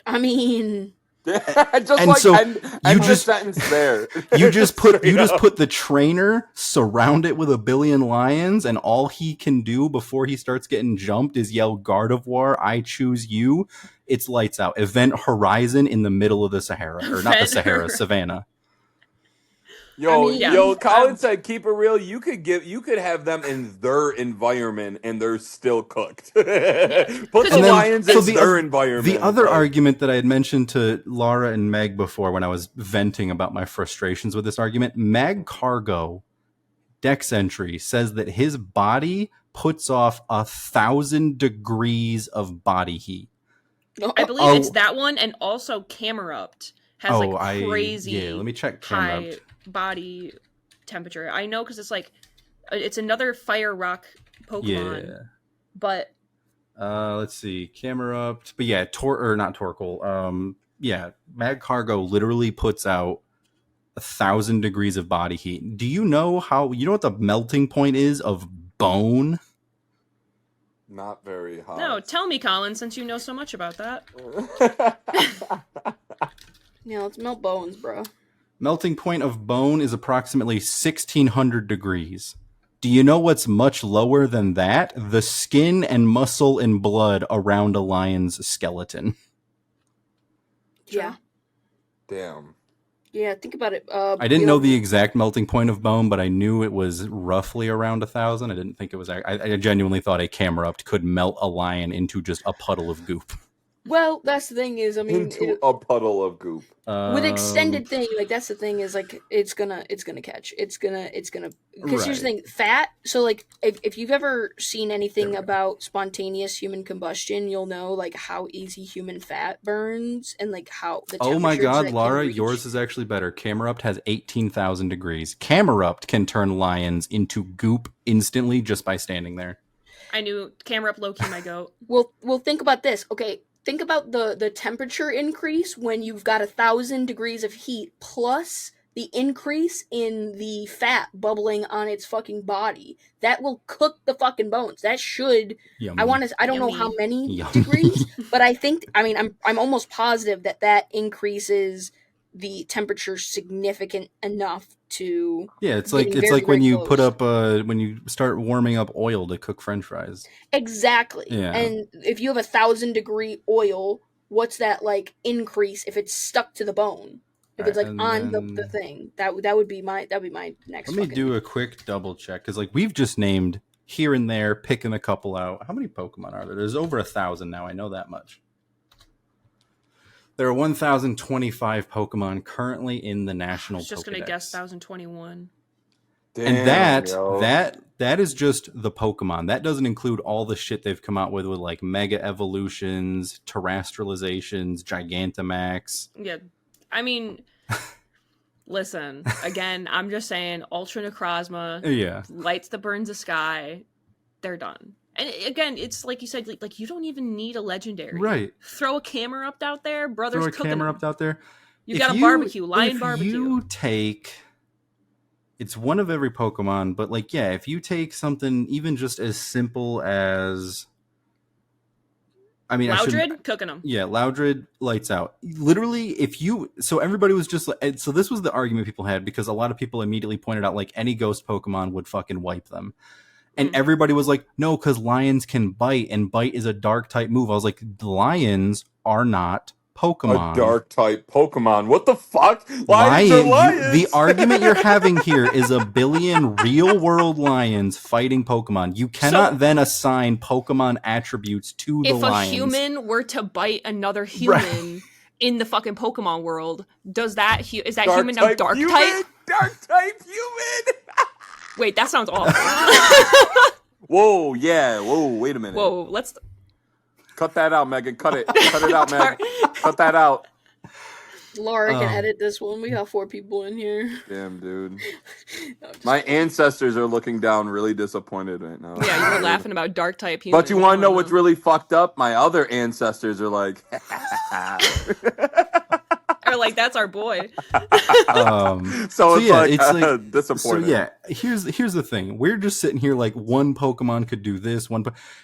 I mean, just And like so end you the just- sentence there. You just Straight up. put the trainer, surround it with a billion lions, and all he can do before he starts getting jumped is yell Gardevoir, I choose you. It's lights out. Event Horizon in the middle of the Sahara. Or not the Event Sahara, Horizon. Savannah. Yo, I mean, yeah. Colin said, "Keep it real." You could have them in their environment, and they're still cooked. Put the And then- lions so in the their oth- environment. The other like- argument that I had mentioned to Laura and Meg before when I was venting about my frustrations with this argument, Mag Cargo Dex entry says that his body puts off 1,000 degrees of body heat. I believe Oh. it's that one, and also Camerupt has like crazy yeah, let me check high Camerupt. body temperature. I know because it's another fire rock Pokemon, Yeah. but Let's see, Camerupt, but yeah, not Torkoal. Yeah, Mag Cargo literally puts out 1,000 degrees of body heat. Do you know what the melting point is of bone? Not very hot. no, tell me, Colin, since you know so much about that. yeah, let's melt bones, bro. Melting point of bone is approximately 1,600 degrees. Do you know what's much lower than that? The skin and muscle and blood around a lion's skeleton. Yeah. Damn. Yeah, think about it. I didn't know the exact melting point of bone, but I knew it was roughly around 1,000. I didn't think it was. I genuinely thought a Camerupt could melt a lion into just a puddle of goop. Well, that's the thing is, I mean, Into a puddle of goop. with extended thing, like that's the thing is like it's gonna catch. It's gonna because here's the thing, fat. So like if you've ever seen anything about spontaneous human combustion, you'll know like how easy human fat burns and like how the Oh my temperatures god, that Laura, can reach. yours is actually better. Camerupt has 18,000 degrees. Camerupt can turn lions into goop instantly just by standing there. I knew Camerupt Loki my goat. Well, think about this. Okay, think about the temperature increase when you've got 1,000 degrees of heat plus the increase in the fat bubbling on its fucking body. That will cook the fucking bones. That should. Yummy. I don't know how Yummy. many Yummy. degrees, but I think. I mean, I'm almost positive that increases the temperature significant enough to Yeah, it's getting like very, when very you close. put up when you start warming up oil to cook French fries. Exactly. Yeah. And if you have 1,000-degree oil, what's that like increase if it's stuck to the bone? If it's like And on the then thing, that would be my next. let me do a quick double check because like we've just named here and there, picking a couple out. How many Pokemon are there? There's over 1,000 now. I know that much. There are 1,025 Pokemon currently in the I national was just Pokedex. gonna guess 1,021. Damn, And yo. that is just the Pokemon. That doesn't include all the shit they've come out with like Mega Evolutions, Terrestrializations, Gigantamax. Yeah, I mean, listen. Again, I'm just saying, Ultra Necrozma, Yeah. lights that burns the sky. They're done. And again, it's like you said, like you don't even need a legendary. Right. Throw a camera up out there, brothers. Throw a cooking camera them. up out there. You got a barbecue, lion if barbecue. You take, it's one of every Pokemon, but like, yeah, if you take something even just as simple as, I mean, Loudred, cooking them. Yeah, Loudred, lights out. Literally, so everybody was just like, so this was the argument people had because a lot of people immediately pointed out like any ghost Pokemon would fucking wipe them. And everybody was like, no, because lions can bite, and bite is a dark type move. I was like, lions are not Pokemon. A dark type Pokemon. What the fuck? Lions are lions. The argument you're having here is a billion real world lions fighting Pokemon. You cannot then assign Pokemon attributes to the lions. If a human were to bite another human in the fucking Pokemon world, is that human now dark type? Dark type human. Wait, that sounds awful. Whoa, yeah. Whoa, wait a minute. Whoa, let's cut that out, Megan. Cut it. Cut it out, Megan. Cut that out. Laura can edit this one. We got 4 people in here. Damn, dude. My ancestors are looking down really disappointed right now. Yeah, you were laughing about dark type human. But you want to know what's really fucked up? My other ancestors are like... Or like, that's our boy. So it's like disappointing. So yeah, here's the thing. We're just sitting here like one Pokemon could do this.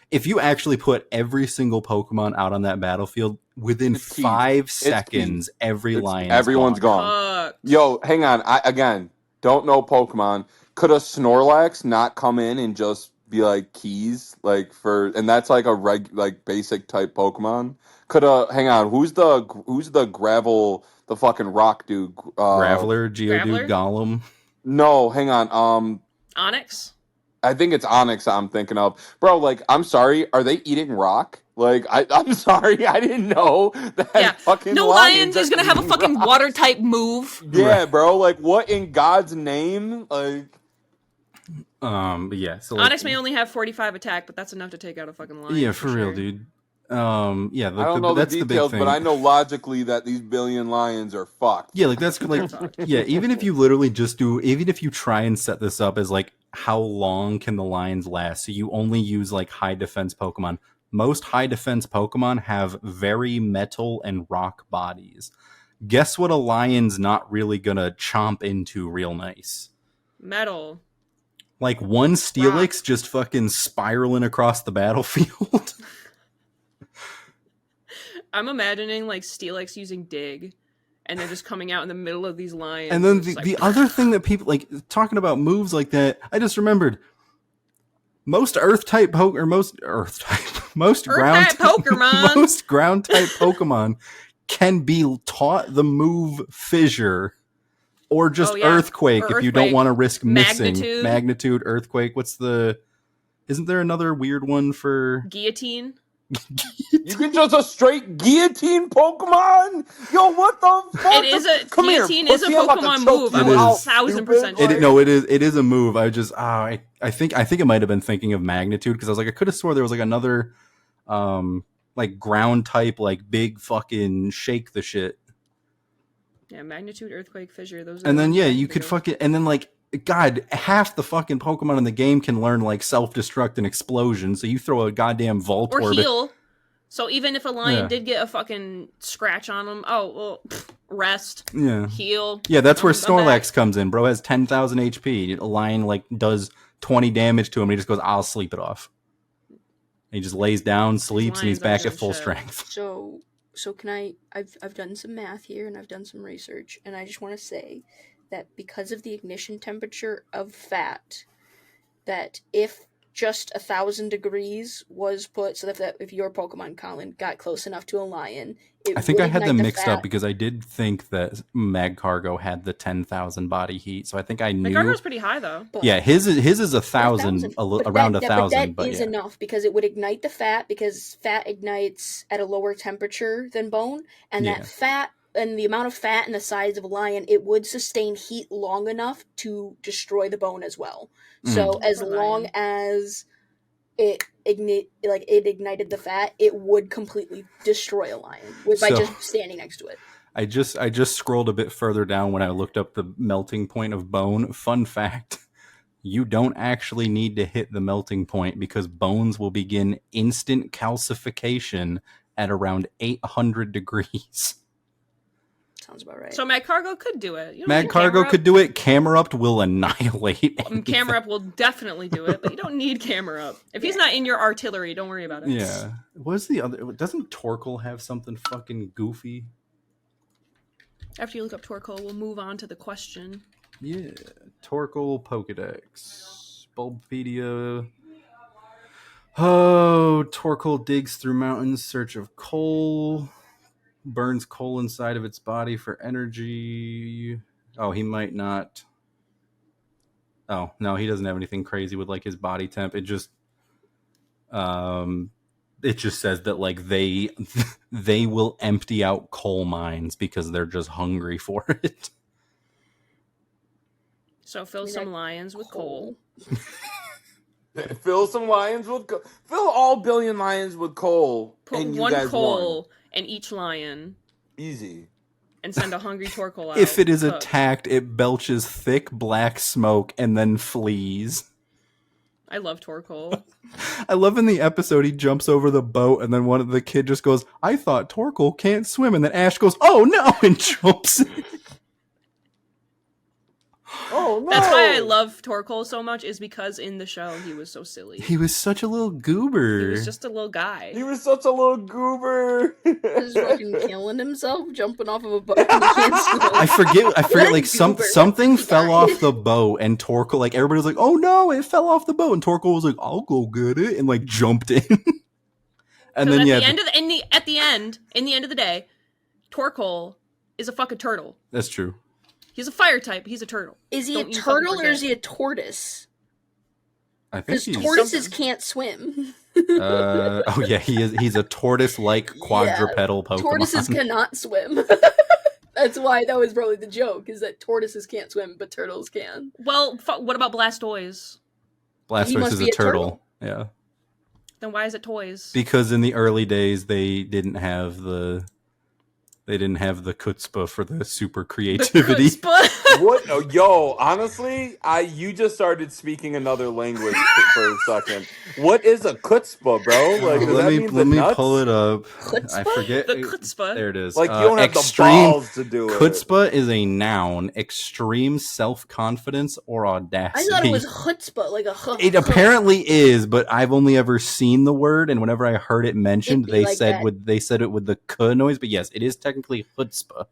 If you actually put every single Pokemon out on that battlefield, within 5 seconds, everyone's gone. Yo, hang on. I again don't know Pokemon. Could a Snorlax not come in and just be like keys, and that's like a basic type Pokemon? Hang on, who's the gravel, the fucking rock dude? Graveler, Geodude, Golem. No, hang on. Onyx? I think it's Onyx I'm thinking of. Bro, like, I'm sorry, are they eating rock? Like, I'm sorry, I didn't know that fucking no lions is gonna have a fucking water type move. Yeah, bro, like, what in God's name? Like... But yeah, so Onyx may only have 45 attack, but that's enough to take out a fucking lion. Yeah, for real, dude. Yeah, I don't know the details, but I know logically that these billion lions are fucked. Yeah, like that's like yeah. Even if you literally even if you try and set this up as like how long can the lions last, so you only use like high defense Pokemon. Most high defense Pokemon have very metal and rock bodies. Guess what? A lion's not really gonna chomp into real nice. Metal. Like one Steelix just fucking spiraling across the battlefield. I'm imagining like Steelix using Dig, and they're just coming out in the middle of these lions. And then the other thing that people like talking about moves like that, I just remembered most ground type Pokemon can be taught the move Fissure or just Earthquake if you don't want to risk missing Magnitude, Earthquake. Isn't there another weird one for Guillotine? You can just a straight guillotine Pokemon? Yo, what the fuck? Guillotine is a Pokemon move. I'm 1,000% sure. It is a move. I just I think it might have been thinking of Magnitude because I was like I could have swore there was like another like ground type like big fucking shake the shit. Yeah, Magnitude, Earthquake, Fissure, those are and then you could fucking and then like God, half the fucking Pokemon in the game can learn like self-destruct and explosion, so you throw a goddamn Voltorb or heal. So even if a lion did get a fucking scratch on him, rest, heal. Yeah, that's where Snorlax comes in. Bro has 10,000 HP. A lion like does 20 damage to him, and he just goes, "I'll sleep it off." And he just lays down, sleeps, and he's back at full strength. So can I've done some math here and I've done some research, and I just want to say that because of the ignition temperature of fat, that if just 1,000 degrees was put, so that if your Pokemon Colin got close enough to a lion, it I think would I had ignite them the mixed fat. up because I did think that Magcargo had the 10,000 body heat, so I think I The knew. cargo's pretty high though. But Yeah, his is 1,000, around 1,000, but that is yeah. enough because it would ignite the fat, because fat ignites at a lower temperature than bone, and Yeah. that fat and the amount of fat in the size of a lion, it would sustain heat long enough to destroy the bone as well. So as Poor long lion. as it ignited the fat, it would completely destroy a lion by So- just standing next to it. I just scrolled a bit further down when I looked up the melting point of bone. Fun fact, you don't actually need to hit the melting point because bones will begin instant calcification at around 800 degrees. Sounds about right. So Magcargo could do it. You don't need Magcargo could do it. Camerupt will annihilate anything. Camerupt will definitely do it, but you don't need Camerupt. If he's not in your artillery, don't worry about it. Yeah. What's the other? Doesn't Torkoal have something fucking goofy? After you look up Torkoal, we'll move on to the question. Yeah. Torkoal Pokedex. Bulbapedia. Oh, Torkoal digs through mountains, search of coal. Burns coal inside of its body for energy. Oh, he might not. Oh, no, he doesn't have anything crazy with like his body temp. It just says that like they will empty out coal mines because they're just hungry for it. So fill some lions with coal. Fill some lions with coal. Fill all billion lions with coal. Put and you one guys coal won. in each lion. Easy. And send a hungry Torkoal out. If it is cooked. attacked, it belches thick black smoke and then flees. I love Torkoal. I love in the episode he jumps over the boat and then one of the kid just goes, I thought Torkoal can't swim. And then Ash goes, oh no, and jumps in. Oh no! That's why I love Torkoal so much, is because in the show he was so silly. He was such a little goober. He was just a little guy. He was such a little goober. Just fucking killing himself, jumping off of a boat. And he can't swim. I forget. Like goober. something fell off the boat, and Torkoal, like everybody was like, "Oh no, it fell off the boat," and Torkoal was like, "I'll go get it," and like jumped in. And then at the end of the day, Torkoal is a fucking turtle. That's true. He's a fire type. He's a turtle. Is he Don't a you turtle fucking or is he forget. a tortoise? I think Because he's. tortoises can't swim. Oh yeah, he is. He's a tortoise-like quadrupedal Pokemon. Tortoises cannot swim. That's why that was probably the joke, is that tortoises can't swim, but turtles can. Well, what about Blastoise? He Blastoise must is be a a turtle. turtle. Yeah, Then why is it toys? because in the early days they didn't have the chutzpah for the super creativity. What? Oh, yo, honestly, you just started speaking another language for a second. What is a chutzpah, bro? Like, does that mean let me nuts? pull it up. Chutzpah? I forget. The chutzpah. There it is. Like, you don't have the balls to do it. Chutzpah is a noun. Extreme self-confidence or I audacity. thought it was chutzpah, like a It apparently is, but I've only ever seen the word, and whenever I heard it mentioned, It'd be they like said that. they said it with the k noise. But yes, it is technically chutzpah.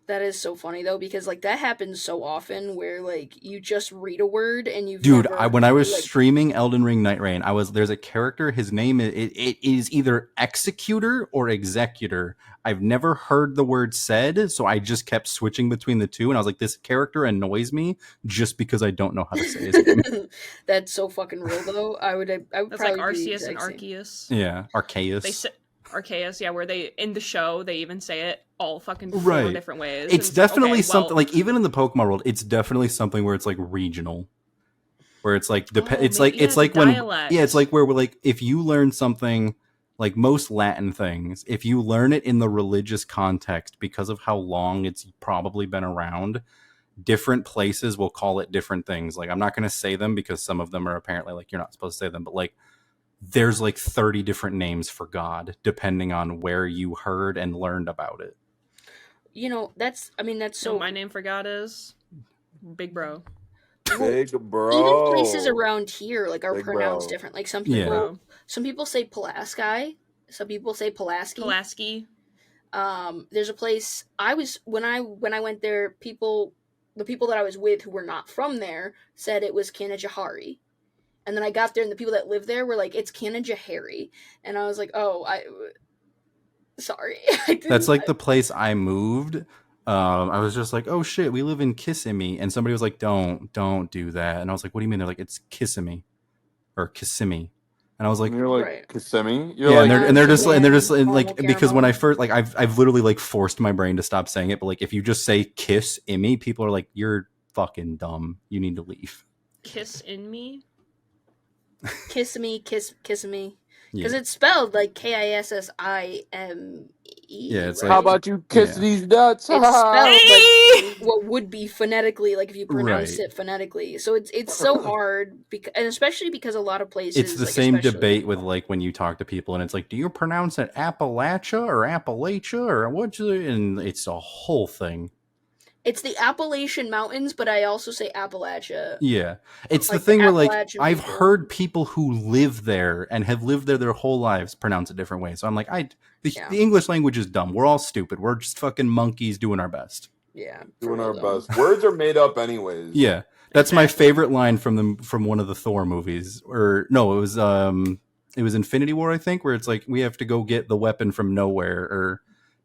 That is so funny though, because like that happens so often where like you just read a word and you've Dude, never, when I was like, streaming Elden Ring Night Rain, there's a character. His name it is either executor or executor. I've never heard the word said, so I just kept switching between the two, and I was like, this character annoys me just because I don't know how to say his name. That's so fucking real though. I would That's probably like do the Arceus and exact same. Arceus. Yeah, Arceus. They say Arceus, yeah, where they in the show they even say it all fucking four Right. different ways. It's And definitely okay, something well, like even in the Pokemon world, it's definitely something where it's like regional, where it's like it's like maybe, it's yeah, like the when dialect. it's like where we're like if you learn something like most Latin things, if you learn it in the religious context because of how long it's probably been around, different places will call it different things. Like I'm not going to say them because some of them are apparently like you're not supposed to say them, but like there's like 30 different names for God depending on where you heard and learned about it. You know, that's so so my name for God is Big Bro. Big bro. even places around here like are Big pronounced bro. different. Like some Yeah. people Bro. some people say Pulaski, some people say Pulaski. Pulaski. There's a place I was when I went there. The people that I was with who were not from there said it was Kanajahari. And then I got there, and the people that live there were like, "It's Kanajahari," and I was like, "Oh, sorry." That's like the place I moved. I was just like, oh shit, we live in Kissimmee, and somebody was like, don't do that, and I was like, what do you mean? They're like, it's Kissimmee or Kissimmee, and I was like, And you're like Right. Kissimmee. You're yeah, like, and they're just Caramel like because when I caramel. first like I've literally like forced my brain to stop saying it, but like if you just say kiss immy, people are like, you're fucking dumb, you need to leave. Kiss in me. Kiss me, kiss me, Yeah, because it's spelled like Kissime. Yeah, it's right? how like- about you kiss Yeah. these nuts? It's spelled Hey! like what would be phonetically, like if you pronounced Right. it phonetically. So it's so hard, and especially because a lot of places it's the like, same especially- debate with like when you talk to people, and it's like, do you pronounce it Appalachia or Appalachia or what? And it's a whole thing. It's the Appalachian Mountains, but I also say Appalachia. Yeah, it's Like the thing the where like Appalachian I've people. heard people who live there and have lived there their whole lives pronounce it different ways. So I'm like, Yeah. the English language is dumb. We're all stupid. We're just fucking monkeys doing our best. Yeah, Doing for our real, though. best. Words are made up anyways. Yeah, that's my Exactly. favorite line from one of the Thor movies. Or no, it was Infinity War, I think, where it's like we have to go get the weapon from nowhere, or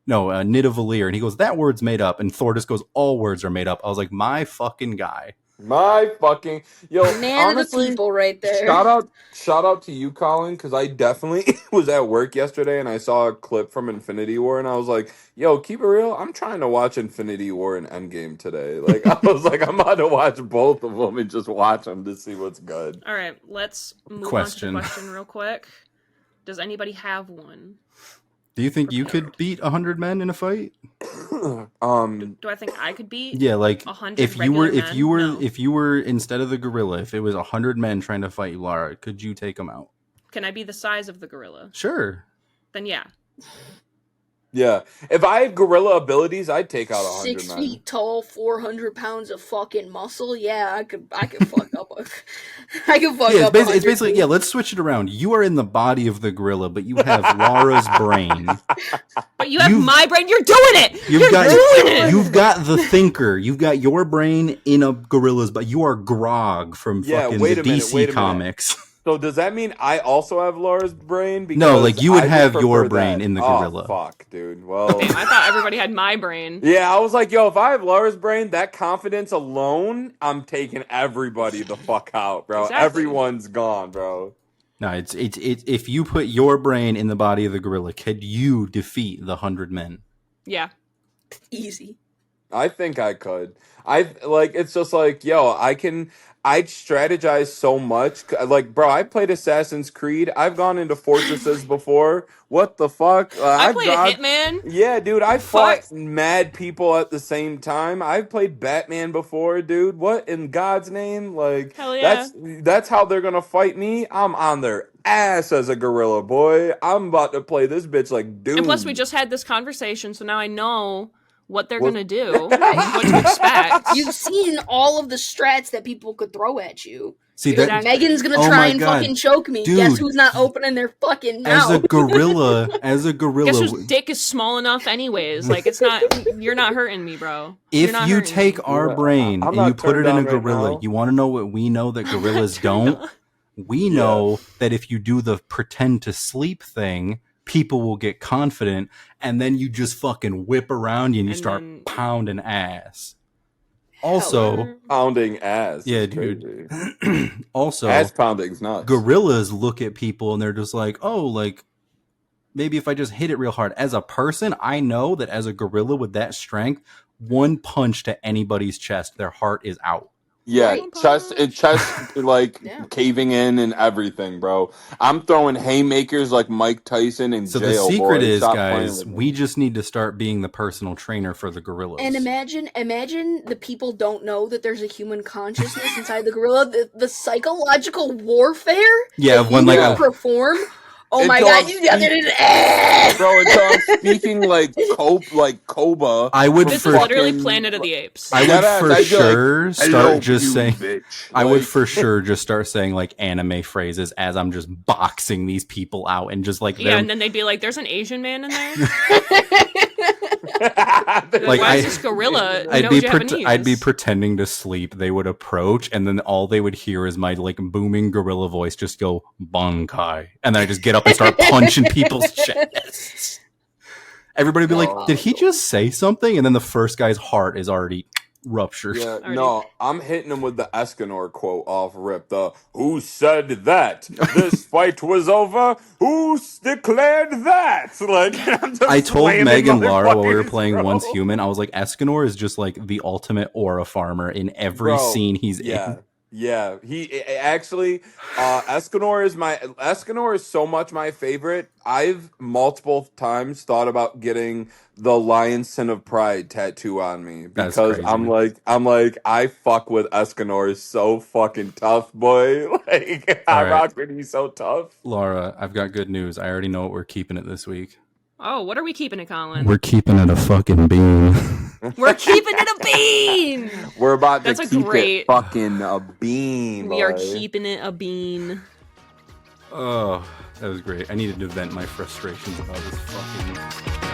no, Nidavellir, and he goes, that word's made up, and Thor just goes, all words are made up. I was like, my fucking guy. My fucking Man honestly, of the people, right there. shout out to you, Colin, because I definitely was at work yesterday and I saw a clip from Infinity War and I was like, yo, keep it real. I'm trying to watch Infinity War and Endgame today. Like I was like, I'm about to watch both of them and just watch them to see what's good. All right, let's move Question. on to the question real quick. Does anybody have one? Do you think you could beat 100 men in a fight? Do I think I could beat? Yeah, like 100 if you were regular men? No. if you were instead of the gorilla, if it was 100 men trying to fight you, Lara, could you take them out? Can I be the size of the gorilla? Sure. Then yeah. Yeah. If I had gorilla abilities, I'd take out 100 6 men. feet tall, 400 pounds of fucking muscle. Yeah, I could fuck up. I could fuck Yeah, up. it's 100 basically people. yeah. Let's switch it around. You are in the body of the gorilla, but you have Lara's brain. But you have You've- my brain. You're doing it. You've You're got doing it. you've got the thinker. You've got your brain in a gorilla's, but you are Grog from Yeah, fucking wait the a minute, DC wait a minute. comics. So does that mean I also have Laura's brain? Because No, like, you would I have your prefer brain that. in the Oh, gorilla. fuck, dude. Well, Damn, I thought everybody had my brain. yeah, I was like, yo, if I have Laura's brain, that confidence alone, I'm taking everybody the fuck out, bro. Exactly. Everyone's gone, bro. No, it's if you put your brain in the body of the gorilla, could you defeat the 100 men? Yeah. Easy. I think I could. It's just like, yo, I'd strategize so much. Like, bro, I played Assassin's Creed. I've gone into fortresses before. What the fuck? I I've played gone- a Hitman. Yeah, dude, I Fuck. fought mad people at the same time. I've played Batman before, dude. What in God's name? Like, Hell yeah. that's how they're gonna fight me. I'm on their ass as a gorilla, boy. I'm about to play this bitch like dude. And plus, we just had this conversation, so now I know what they're What- gonna do, what to expect. You've seen all of the strats that people could throw at you. See You're that like, Megan's gonna Oh try my and God. fucking choke me. Dude. Guess who's not opening their fucking as a mouth? gorilla, Guess whose dick is small enough, anyways? Like, it's not. You're not hurting me, bro. You're if not you hurting take me. our Yeah, brain I'm and not you put it in a turned on right gorilla, now. you want to know what we know that gorillas Turned don't? on. We know that if you do the pretend to sleep thing, people will get confident, and then you just fucking whip around you and you And start then- pounding ass. Hell Also, pounding ass. yeah, It's dude. crazy. also, Ass pounding's nuts. gorillas look at people and they're just like, oh, like maybe if I just hit it real hard. As a person, I know that as a gorilla with that strength, one punch to anybody's chest, their heart is out. Yeah, Right. chest like Yeah. caving in and everything, bro. I'm throwing haymakers like Mike Tyson in So jail. the secret boy. is, Stop playing guys, with me. we just need to start being the personal trainer for the gorillas. And imagine the people don't know that there's a human consciousness inside the gorilla. The psychological warfare Yeah, that when you like will a, perform. Oh my Until god, I'm you got speak- it! Bro, until I'm speaking like Koba. I would This for is literally fucking- Planet of the Apes. I would Deadass, for I'd be like, sure "Hello, start just you saying. bitch." I would Like- for sure just start saying like anime phrases as I'm just boxing these people out and just like Yeah, them. and then they'd be like, "There's an Asian man in there." Like, why I- is this gorilla I'd no be Japanese? I'd be pretending to sleep. They would approach, and then all they would hear is my like booming gorilla voice just go "Bankai," and then I just get up and start punching people's chests. Everybody would be like, "Did he just say something?" And then the first guy's heart is already ruptured. Yeah, Already. no, I'm hitting him with the Escanor quote off rip. The "Who said that? This fight was over. Who declared that?" Like, I'm just I told slamming Meg and Lara while we were motherfuckers, playing bro. Once Human, I was like, Escanor is just like the ultimate aura farmer in every Bro, scene he's yeah. in. Yeah, he actually Escanor is so much my favorite. I've multiple times thought about getting the Lion Sin of Pride tattoo on me That's because crazy. I'm like I fuck with Escanor so fucking tough, boy. Like I right. rock with he's so tough. Laura, I've got good news. I already know what we're keeping it this week. Oh, what are we keeping it, Colin? We're keeping it a fucking bean. We're keeping it a bean. We're about That's to a keep great- it fucking a bean. We are boy. keeping it a bean. Oh, that was great. I needed to vent my frustrations about this fucking